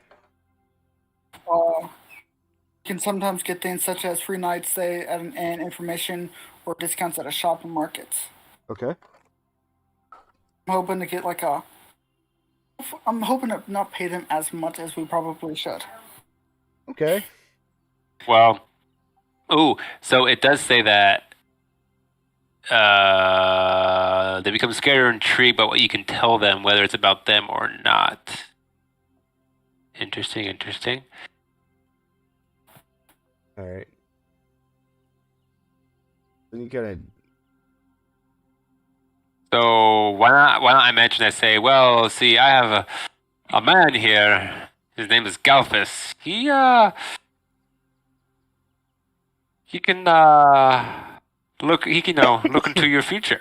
You can sometimes get things such as free night stay and information or discounts at a shop and markets. Okay. I'm hoping to get I'm hoping to not pay them as much as we probably should. Okay. Well, so it does say that they become scared or intrigued by what you can tell them, whether it's about them or not. Interesting. All right. Then you kind of. So why not I mention? I say, well, see, I have a man here. His name is Galphus. He can look. He can look into your future.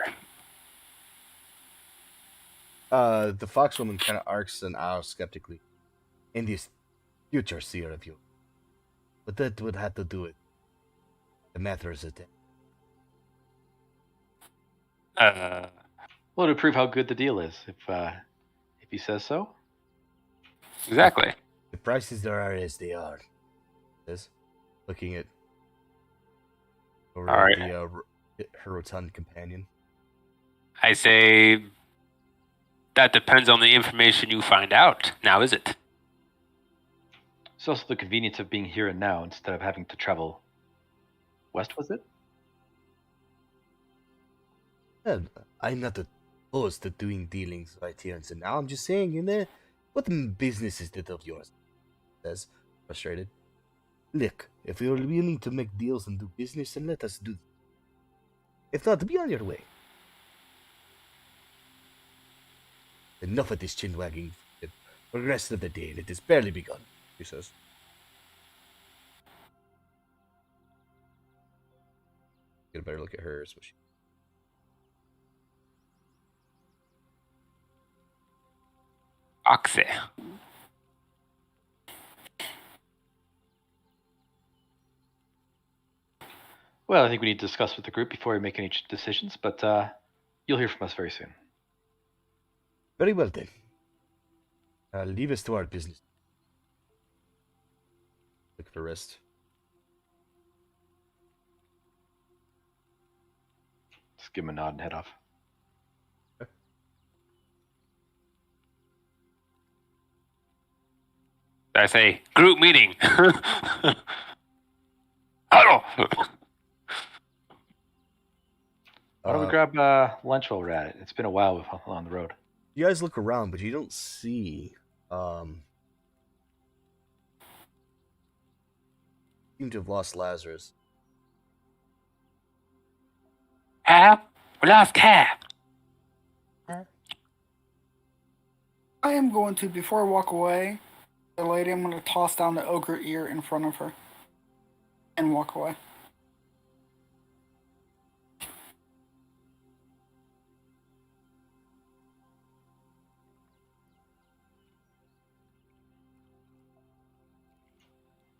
The foxwoman kind of arcs an eye skeptically. In this future seer of you, but that would have to do with the matters of it. Well, to prove how good the deal is, if he says so. Exactly. The prices there are as they are. Says, looking at All right. her rotund companion. I say that depends on the information you find out. Now, is it? It's also the convenience of being here and now instead of having to travel west, was it? And I'm not opposed to doing dealings right here and now. I'm just saying, what business is that of yours? Says, frustrated. Look, if you're willing to make deals and do business, then let us do it. If not, be on your way. Enough of this chin wagging for the rest of the day, and it has barely begun, he says. Get a better look at her. Oxe. Well, I think we need to discuss with the group before we make any decisions, but you'll hear from us very soon. Very well then. Leave us to our business. Look for rest. Just give him a nod and head off. I say, group meeting. Huddle. Why don't we grab lunch while we're at it? It's been a while on the road. You guys look around, but you don't see. Seem to have lost Lazarus. Cap? We lost Cap. I am going to, before I walk away, the lady, I'm going to toss down the ogre ear in front of her and walk away.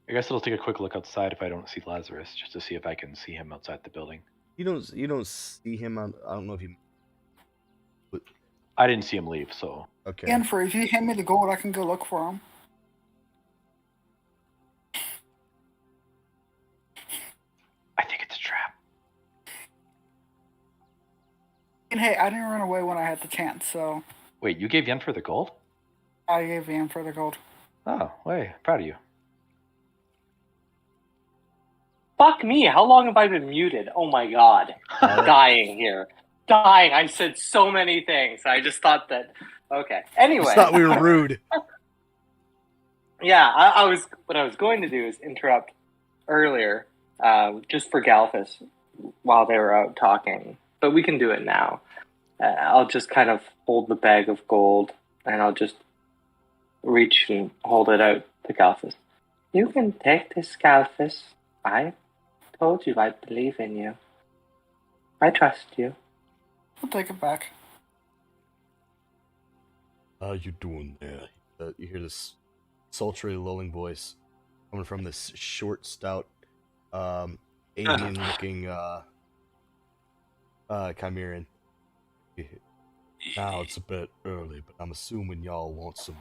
I guess I'll take a quick look outside if I don't see Lazarus, just to see if I can see him outside the building. You don't see him on. I don't know if you. I didn't see him leave, so. Okay. Jennifer, if you hand me the gold, I can go look for him. I think it's a trap. And hey, I didn't run away when I had the chance, so. Wait, you gave Yennefer the gold? I gave Yennefer the gold. Oh, wait, proud of you. Fuck me, how long have I been muted? Oh my god. I'm dying here. dying. I said so many things. I just thought that. Okay. Anyway. Just thought we were rude. Yeah, I was. What I was going to do is interrupt earlier, just for Galphus while they were out talking. But we can do it now. I'll just kind of hold the bag of gold, and I'll just reach and hold it out to Galphus. You can take this, Galphus. I told you I believe in you. I trust you. I'll take it back. How you doing there? You hear this sultry, lulling voice coming from this short, stout, alien-looking Chimeran. Now it's a bit early, but I'm assuming y'all want some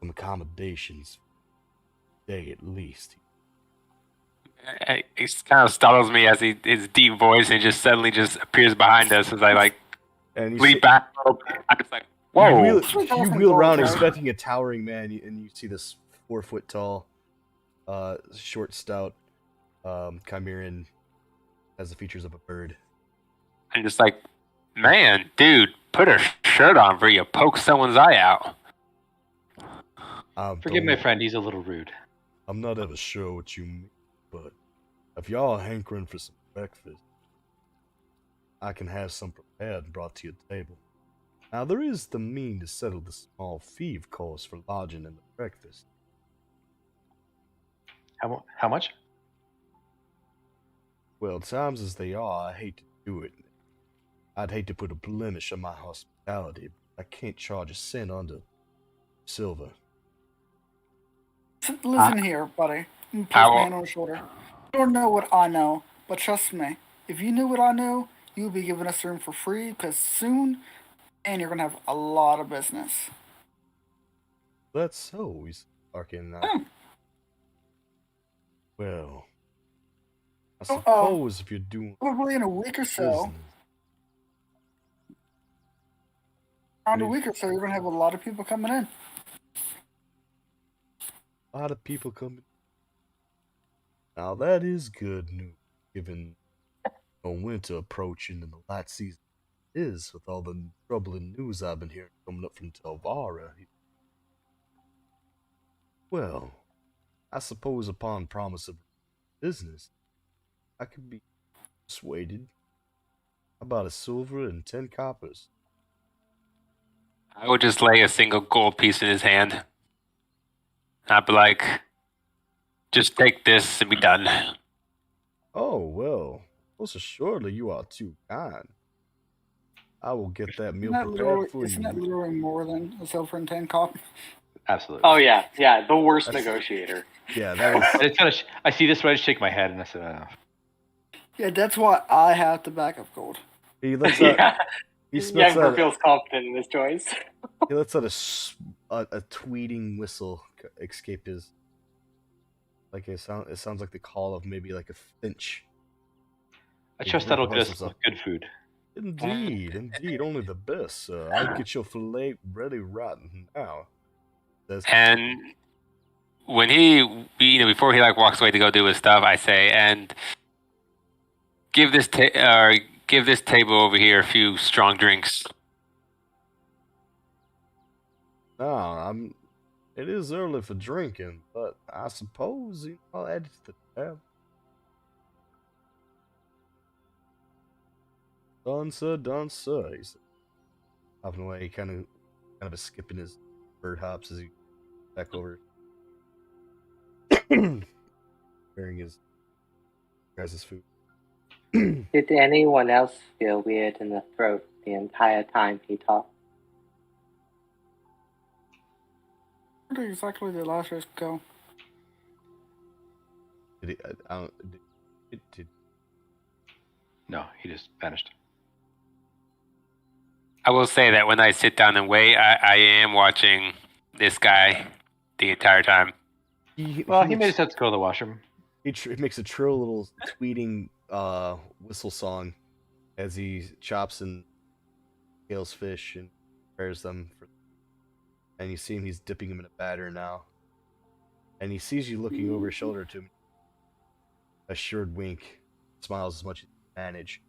accommodations today at least. It kind of startles me as his deep voice and just suddenly just appears behind us as I And leap back a little bit. I'm just like, whoa. You wheel around expecting a towering man, and you see this 4 foot tall, short, stout Chimeran has the features of a bird. I'm just like, man, dude, put a shirt on for you poke someone's eye out. Forgive my friend, he's a little rude. I'm not ever sure what you mean, but if y'all are hankering for some breakfast, I can have some prepared and brought to your table. Now, there is the mean to settle the small fee, of course, for lodging and the breakfast. How much? Well, times as they are, I hate to do it. I'd hate to put a blemish on my hospitality, but I can't charge a cent under silver. Listen here, buddy. I'm place my hand on his shoulder. You don't know what I know, but trust me, if you knew what I knew, you'd be giving us room for free, because soon, and you're going to have a lot of business. That's so, he's arcing out. Well, I suppose if you're doing probably in a week or so, business, around a week or so, you're going to have a lot of people coming in. a lot of people coming. Now that is good news, given a winter approaching and the light season is, with all the troubling news I've been hearing coming up from Telvara. Well, I suppose upon promise of business, I could be persuaded. About a silver and 10 coppers. I would just lay a single gold piece in his hand. I'd be like, just take this and be done. Oh, well, most assuredly you are too kind. I will get that meal prepared for you. Isn't that literally more than a silver and 10 cop? Absolutely. Oh yeah, the worst negotiator. Yeah, that is. I see this, but I just shake my head and I said, Yeah, that's why I have the back of gold. He lets out. He spits out. feels confident in his choice. He lets out a tweeting whistle escape his. Like it sounds like the call of maybe like a finch. I trust that'll get us some good food. Indeed, only the best, sir. I'll get your fillet ready right now. And when he, before he walks away to go do his stuff, I say, and give this table over here a few strong drinks. No, it is early for drinking, but I suppose I'll add it to the tab. Done, sir, he said. Hopping away, kind of skipping his bird hops as he back over. Bearing his guys' food. Did anyone else feel weird in the throat the entire time he talked? Where did exactly the Lazarus go? Did he? No, he just vanished. I will say that when I sit down and wait, I am watching this guy the entire time. He made his sense to go to the washroom. He makes a trill little tweeting whistle song as he chops and scales fish and prepares them for. And you see him; he's dipping him in a batter now. And he sees you looking over his shoulder to him. A assured wink, smiles as much as you manage.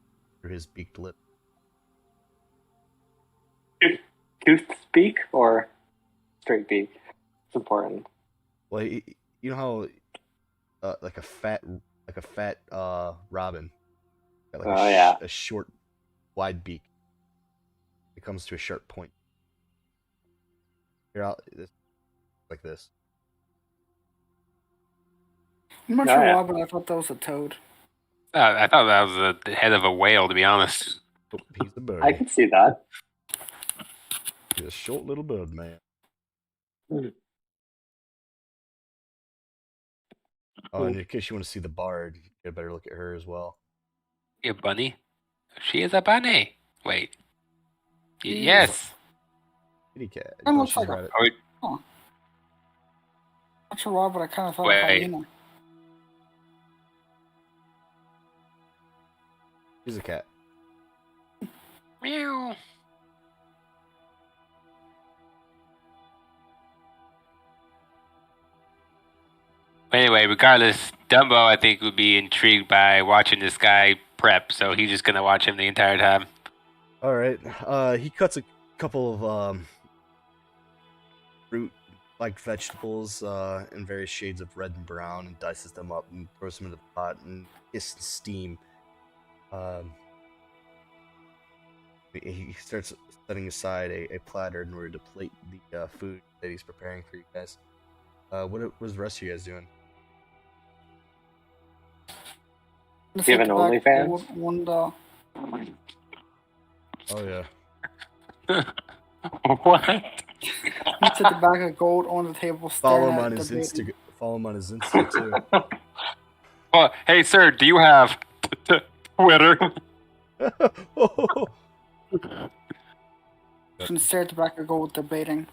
through his beaked lip. Tooth beak or straight beak? It's important. Well, you know how like a fat robin, got like a short, wide beak. It comes to a sharp point. Here, like this. I'm not sure why, but I thought that was a toad. I thought that was the head of a whale, to be honest. Oh, he's the bird. I can see that. He's a short little bird, man. Oh, and in case you want to see the bard, you get a better look at her as well. A bunny? She is a bunny. Wait. Yes. Kitty cat. It looks like a rabbit. Oh, Not sure why, but I kind of thought Wait. of hyena. She's a cat. meow. Anyway, regardless, Dumbo, I think, would be intrigued by watching this guy prep, so he's just gonna watch him the entire time. All right. He cuts a couple of fruit like vegetables in various shades of red and brown, and dices them up and throws them into the pot and hiss steam. He starts setting aside a platter in order to plate the food that he's preparing for you guys. What was the rest of you guys doing? Do you have an OnlyFans? Oh yeah. What? He took the bag of gold on the table. Follow him on his Insta. Follow him on his Insta too. Oh, hey, sir, do you have Twitter? And stare at the bag of gold, debating.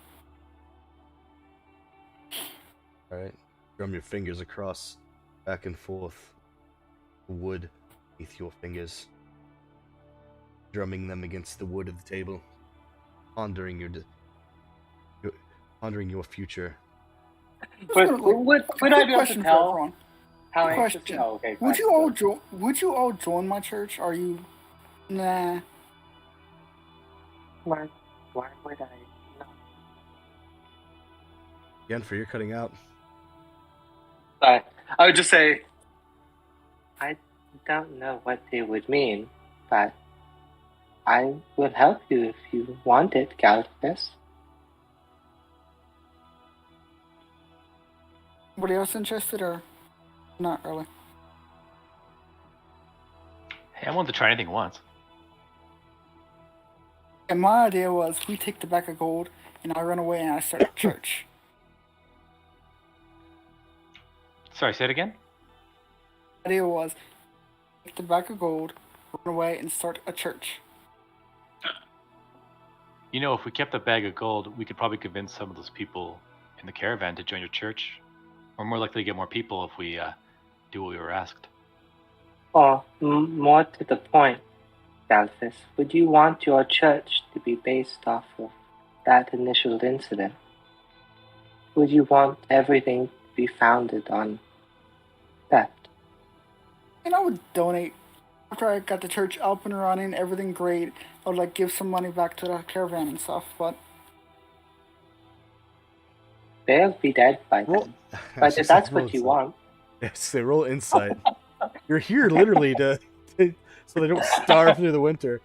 All right. Drum your fingers across, back and forth. Wood beneath your fingers, drumming them against the wood of the table, pondering your future. But would I be able to tell how anxious? Question. Oh, okay. Would you all join my church? Are you? Nah. Why would I not? Yennefer, you're cutting out. I would just say, I don't know what they would mean, but I will help you if you want it, Galactus. Anybody else interested or not really? Hey, I want to try anything once. And my idea was we take the bag of gold and I run away and I start a church. Sorry, say it again? The idea was take the bag of gold, run away and start a church. You know, if we kept the bag of gold, we could probably convince some of those people in the caravan to join your church. We're more likely to get more people if we do what we were asked. Or more to the point, Galactus, would you want your church to be based off of that initial incident? Would you want everything to be founded on that? And I would donate after I got the church up and running, everything great. I would like give some money back to the caravan and stuff, but They'll be dead by then. But if that's what you want. Yes, they roll insight. You're here literally to so they don't starve through the winter.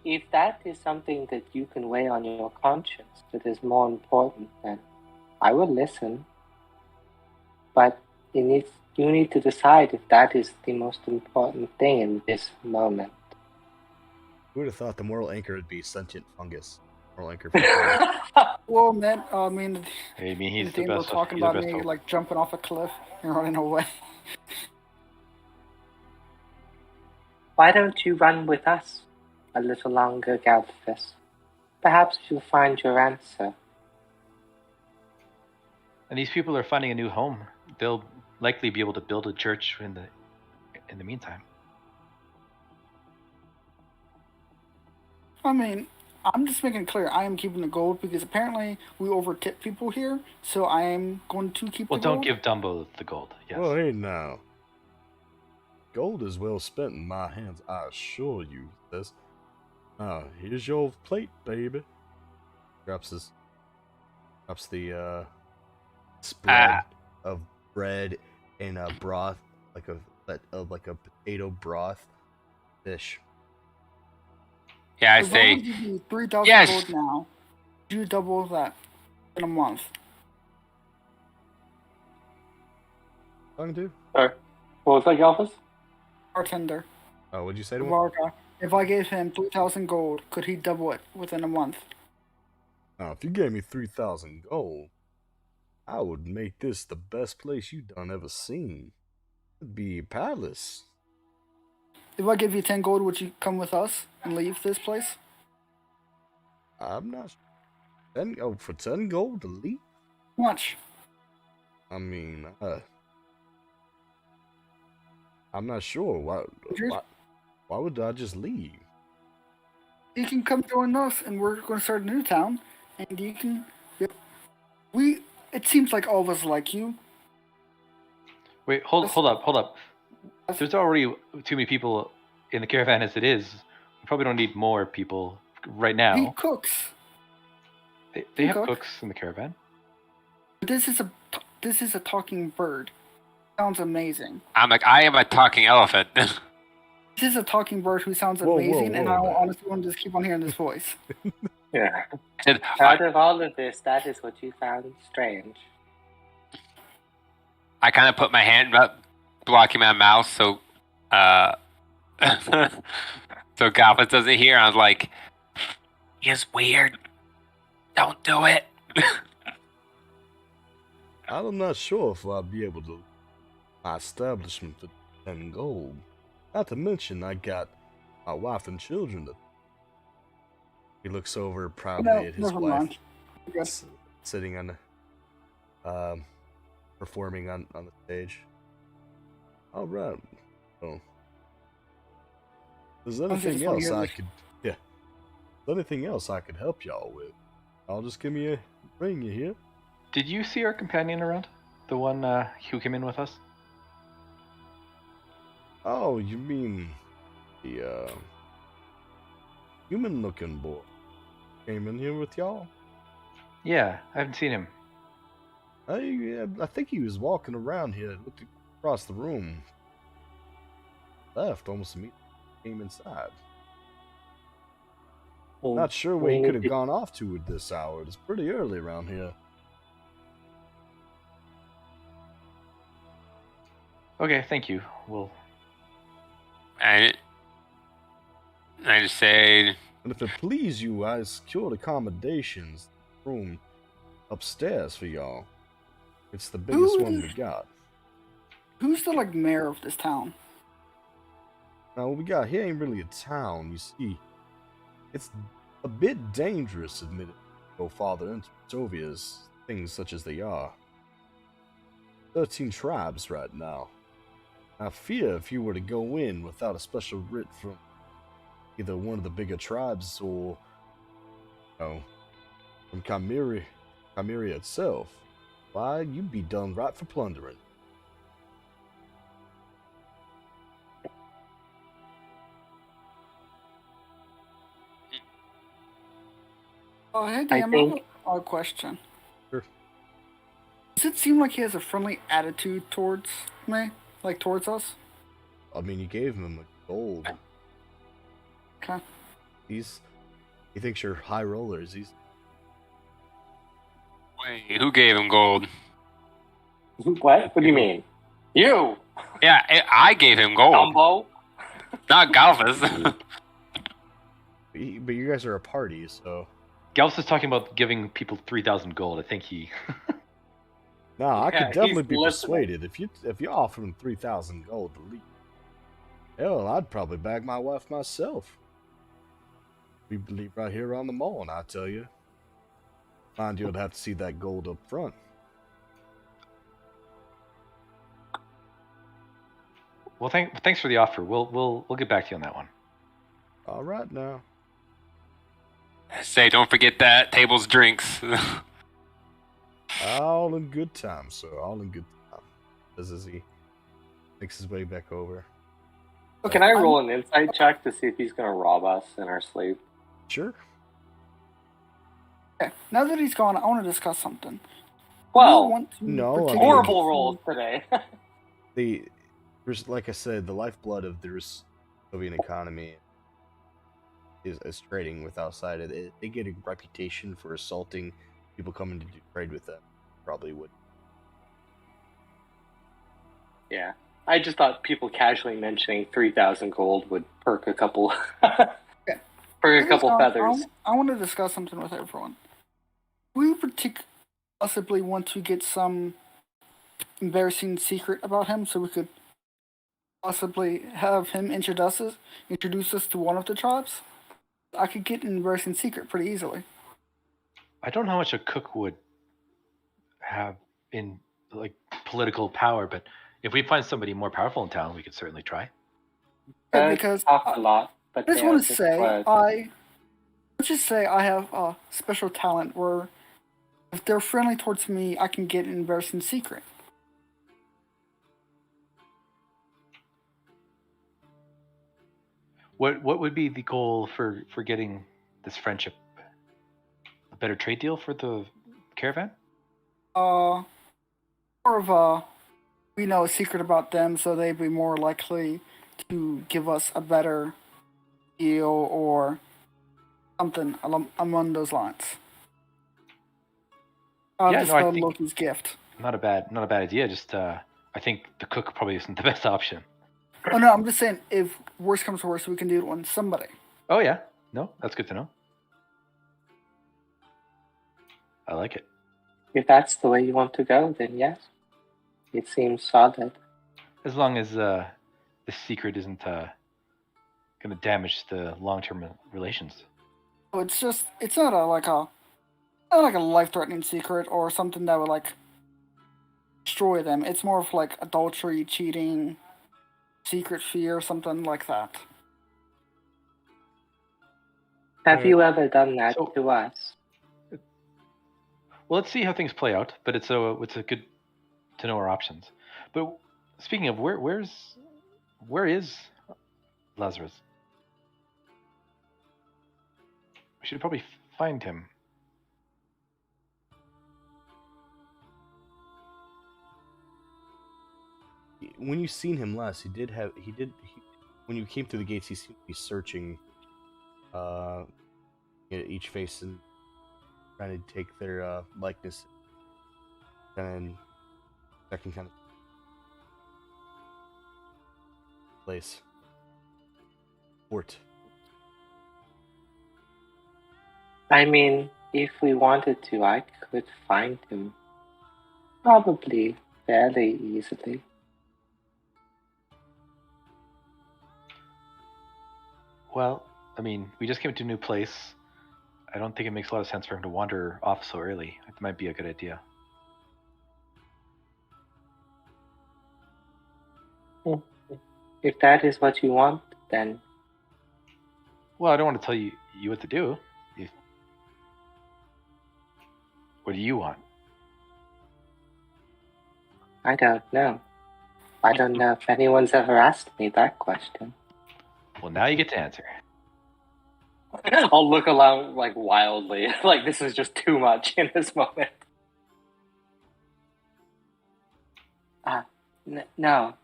If that is something that you can weigh on your conscience that is more important, then I will listen. But you need to decide if that is the most important thing in this moment. Who would have thought the moral anchor would be sentient fungus? Moral anchor. well, man, I mean, he's the the best. We're talking about me like jumping off a cliff and running away. Why don't you run with us a little longer, Galactus? Perhaps you'll find your answer. And these people are finding a new home. They'll likely be able to build a church in the meantime. I mean, I'm just making it clear. I am keeping the gold because apparently we overtip people here, so I am going to keep the gold. Well, don't give Dumbo the gold. Yes. Well, hey now. gold is well spent in my hands, I assure you, he says. Here's your plate, baby. Drops the spread of bread and a broth, like a potato broth dish. Yeah, I If I would say, give you 3,000 yes. gold now, would you double that in a month? Talking to? Sorry. What was that, Galphus? Bartender. Oh, what'd you say to him? Varga. If I gave him 3,000 gold, could he double it within a month? Now, if you gave me 3,000 gold, I would make this the best place you done ever seen. It'd be a palace. If I give you 10 gold, would you come with us and leave this place? I'm not sure. For 10 gold to leave? How much? I mean, I'm not sure. Why would I just leave? You can come join us, and we're going to start a new town, and you can... It seems like all of us like you. Wait, hold up. There's already too many people in the caravan as it is. We probably don't need more people right now. He cooks. They have cooks in the caravan. This is a talking bird. Sounds amazing. I'm like, I am a talking elephant. This is a talking bird who sounds Whoa, amazing, and I man. honestly want to just keep on hearing this voice. Yeah. Said, Out of all of this, that is what you found strange. I kind of put my hand up, blocking my mouth, so so Galphus doesn't hear. I was like, "He's weird. Don't do it." I'm not sure if I'll be able to my establishment for 10 gold. Not to mention, I got my wife and children. He looks over proudly at his never wife, mind. Yes. sitting on the, performing on the stage. All right. Well, there's anything else I could, yeah. There's anything else I could help y'all with? I'll just give me a ring. You hear? Did you see our companion around? The one who came in with us? Oh, you mean the human-looking boy came in here with y'all? Yeah, I haven't seen him. I think he was walking around here, looked across the room, left almost immediately, came inside. Not sure where he could have gone off to at this hour. It's pretty early around here. Okay, thank you. We'll... I just say, And if it please you, I secured accommodations room upstairs for y'all. It's the biggest one we got. Who's the mayor of this town? Now what we got here ain't really a town, you see. It's a bit dangerous, admitted, to go farther into Sovia's things such as they are. 13 tribes right now. I fear if you were to go in without a special writ from either one of the bigger tribes or, from Chimera itself, why, you'd be done right for plundering. Oh, hey, Dan, I have a question. Sure. Does it seem like he has a friendly attitude towards me? Like, towards us? I mean, you gave him a gold. Okay. He thinks you're high rollers. wait, who gave him gold? What? What do you mean? You! Yeah, I gave him gold, Dumbo? not Galphus. But you guys are a party, so. Galphus is talking about giving people 3,000 gold. I think he... No, I Yeah, could definitely he's be listening. persuaded. If you offer him 3,000 gold to leave, hell, I'd probably bag my wife myself. We leave right here on the mall, and I tell you, mind you, I'd have to see that gold up front. Well, thanks for the offer. We'll get back to you on that one. All right now. Say, don't forget that table's drinks. All in good time, sir. All in good time. As he makes his way back over. Can I roll an insight check to see if he's going to rob us in our sleep? Sure. Okay, now that he's gone, I want to discuss something. Well, horrible rolls today. There's, like I said, the lifeblood of the Soviet economy is trading with outside. They get a reputation for assaulting people coming to do trade with them. Probably would. Yeah. I just thought people casually mentioning 3,000 gold would perk a couple perk a couple feathers. I want to discuss something with everyone. We possibly want to get some embarrassing secret about him so we could possibly have him introduce us to one of the tribes. I could get an embarrassing secret pretty easily. I don't know how much a cook would have in like political power, but if we find somebody more powerful in town, we could certainly try. Yeah, because a lot. But I just want to say let's just say I have a special talent where if they're friendly towards me, I can get an embarrassing secret. What would be the goal for getting this friendship? A better trade deal for the caravan? More of we know a secret about them, so they'd be more likely to give us a better deal or something along those lines. I think Loki's gift. Not a bad idea. Just I think the cook probably isn't the best option. Oh no, I'm just saying if worst comes to worst, we can do it on somebody. Oh yeah, no, that's good to know. I like it. If that's the way you want to go, then yes. It seems solid. As long as the secret isn't going to damage the long-term relations. Oh, it's not like a life-threatening secret or something that would like destroy them. It's more of like adultery, cheating, secret fear, something like that. Have you ever done that to us? Well, let's see how things play out. But it's a good to know our options. But speaking of, where is Lazarus? We should probably find him. When you seen him last, when you came through the gates, he seemed to be searching each face and trying to take their likeness and second kind of place. Fort. I mean, if we wanted to, I could find him. Probably fairly easily. Well, I mean, we just came to a new place. I don't think it makes a lot of sense for him to wander off so early. It might be a good idea. If that is what you want, then... Well, I don't want to tell you what to do. What do you want? I don't know. I don't know if anyone's ever asked me that question. Well, now you get to answer. I'll look around like wildly, like this is just too much in this moment. No,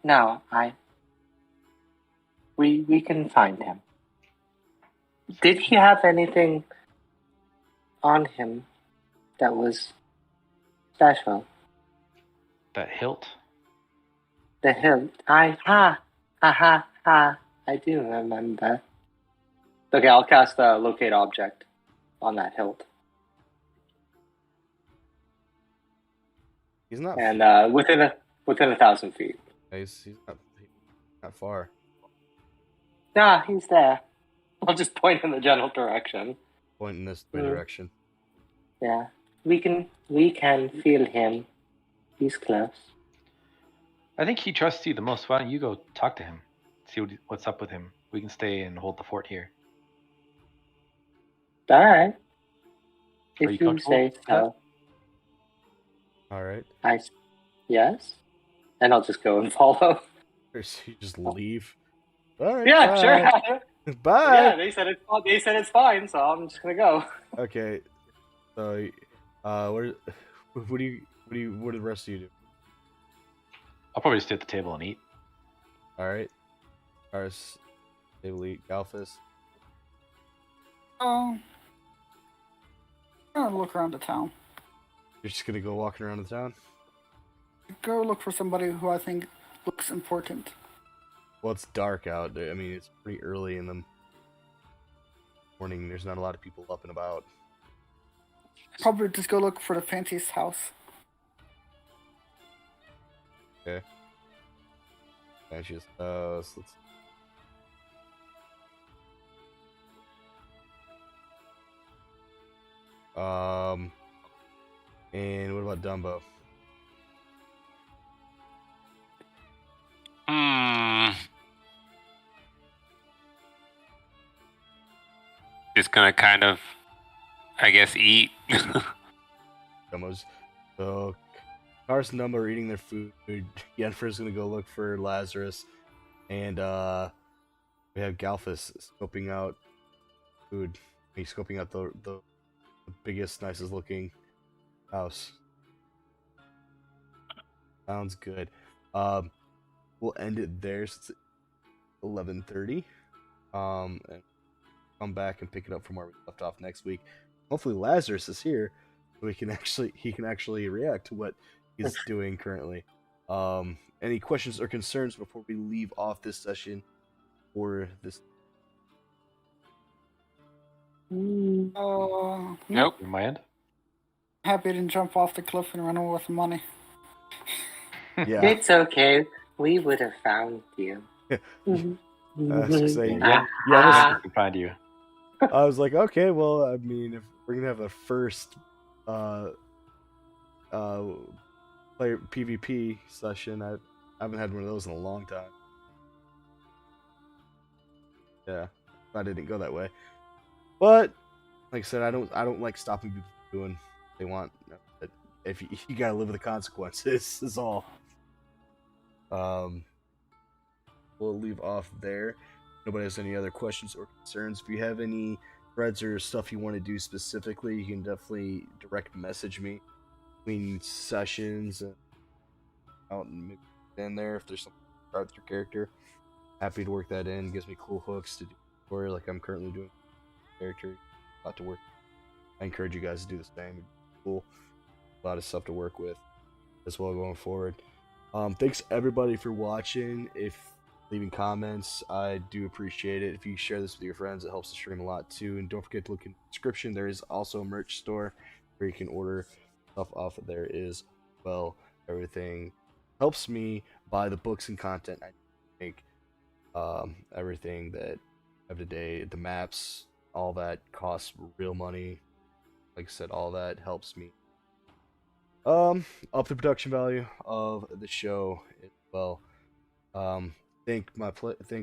we can find him. Did he have anything on him that was special? That hilt? The hilt. I do remember. Okay, I'll cast locate object on that hilt. He's not. And within 1,000 feet. He's not far. Nah, he's there. I'll just point in the general direction. Point in this direction. Yeah, we can feel him. He's close. I think he trusts you the most. Why don't you go talk to him? See what's up with him. We can stay and hold the fort here. All right. If you say so. All right. Yes. And I'll just go and follow. You just leave. All right. Yeah, bye. sure. Bye. Yeah, they said it's fine, so I'm just gonna go. Okay. So, what do the rest of you do? I'll probably stay at the table and eat. All right. Cars, table eat, Galphus. I'm gonna look around the town. You're just gonna go walking around the town? Go look for somebody who I think looks important. Well, it's dark out. I mean, it's pretty early in the morning. There's not a lot of people up and about. Probably just go look for the fanciest house. Okay. Fanciest house. Let's. And what about Dumbo? Just gonna kind of, I guess, eat. Dumbo's. So, Cars and Dumbo are eating their food. Yennefer's gonna go look for Lazarus, and we have Galphus scoping out food. He's scoping out the biggest, nicest looking house. Sounds good. We'll end it there since it's 11:30. And come back and pick it up from where we left off next week. Hopefully Lazarus is here so he can actually react to what he's doing currently. Any questions or concerns before we leave off this session or this? Nope. In my end. Happy to jump off the cliff and run away with the money. Yeah. It's okay. We would have found you. Say, Yeah. yeah. I can find you. I was like, okay, well, I mean, if we're gonna have a first player PvP session, I haven't had one of those in a long time. Yeah, I didn't go that way, but like I said, I don't like stopping people from doing what they want. But if you gotta live with the consequences, is all. We'll leave off there. Nobody has any other questions or concerns. If you have any threads or stuff you want to do specifically, you can definitely direct message me between sessions and out and in there. If there's something about with your character, happy to work that in. It gives me cool hooks to do story like I'm currently doing. Character, a lot to work. I encourage you guys to do the same. It's cool, a lot of stuff to work with as well going forward. Thanks everybody for watching. If leaving comments, I do appreciate it. If you share this with your friends, it helps the stream a lot too. And don't forget to look in the description. There is also a merch store where you can order stuff off of there as well. Everything helps me buy the books and content I make. Everything that I have today, the maps, all that costs real money. Like I said, all that helps me up the production value of the show as well. Thank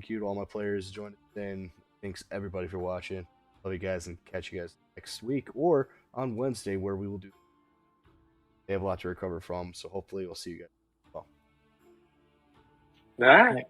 you to all my players joining in. Thanks everybody for watching. Love you guys and catch you guys next week or on Wednesday where we will do. They have a lot to recover from, so hopefully we'll see you guys. All right.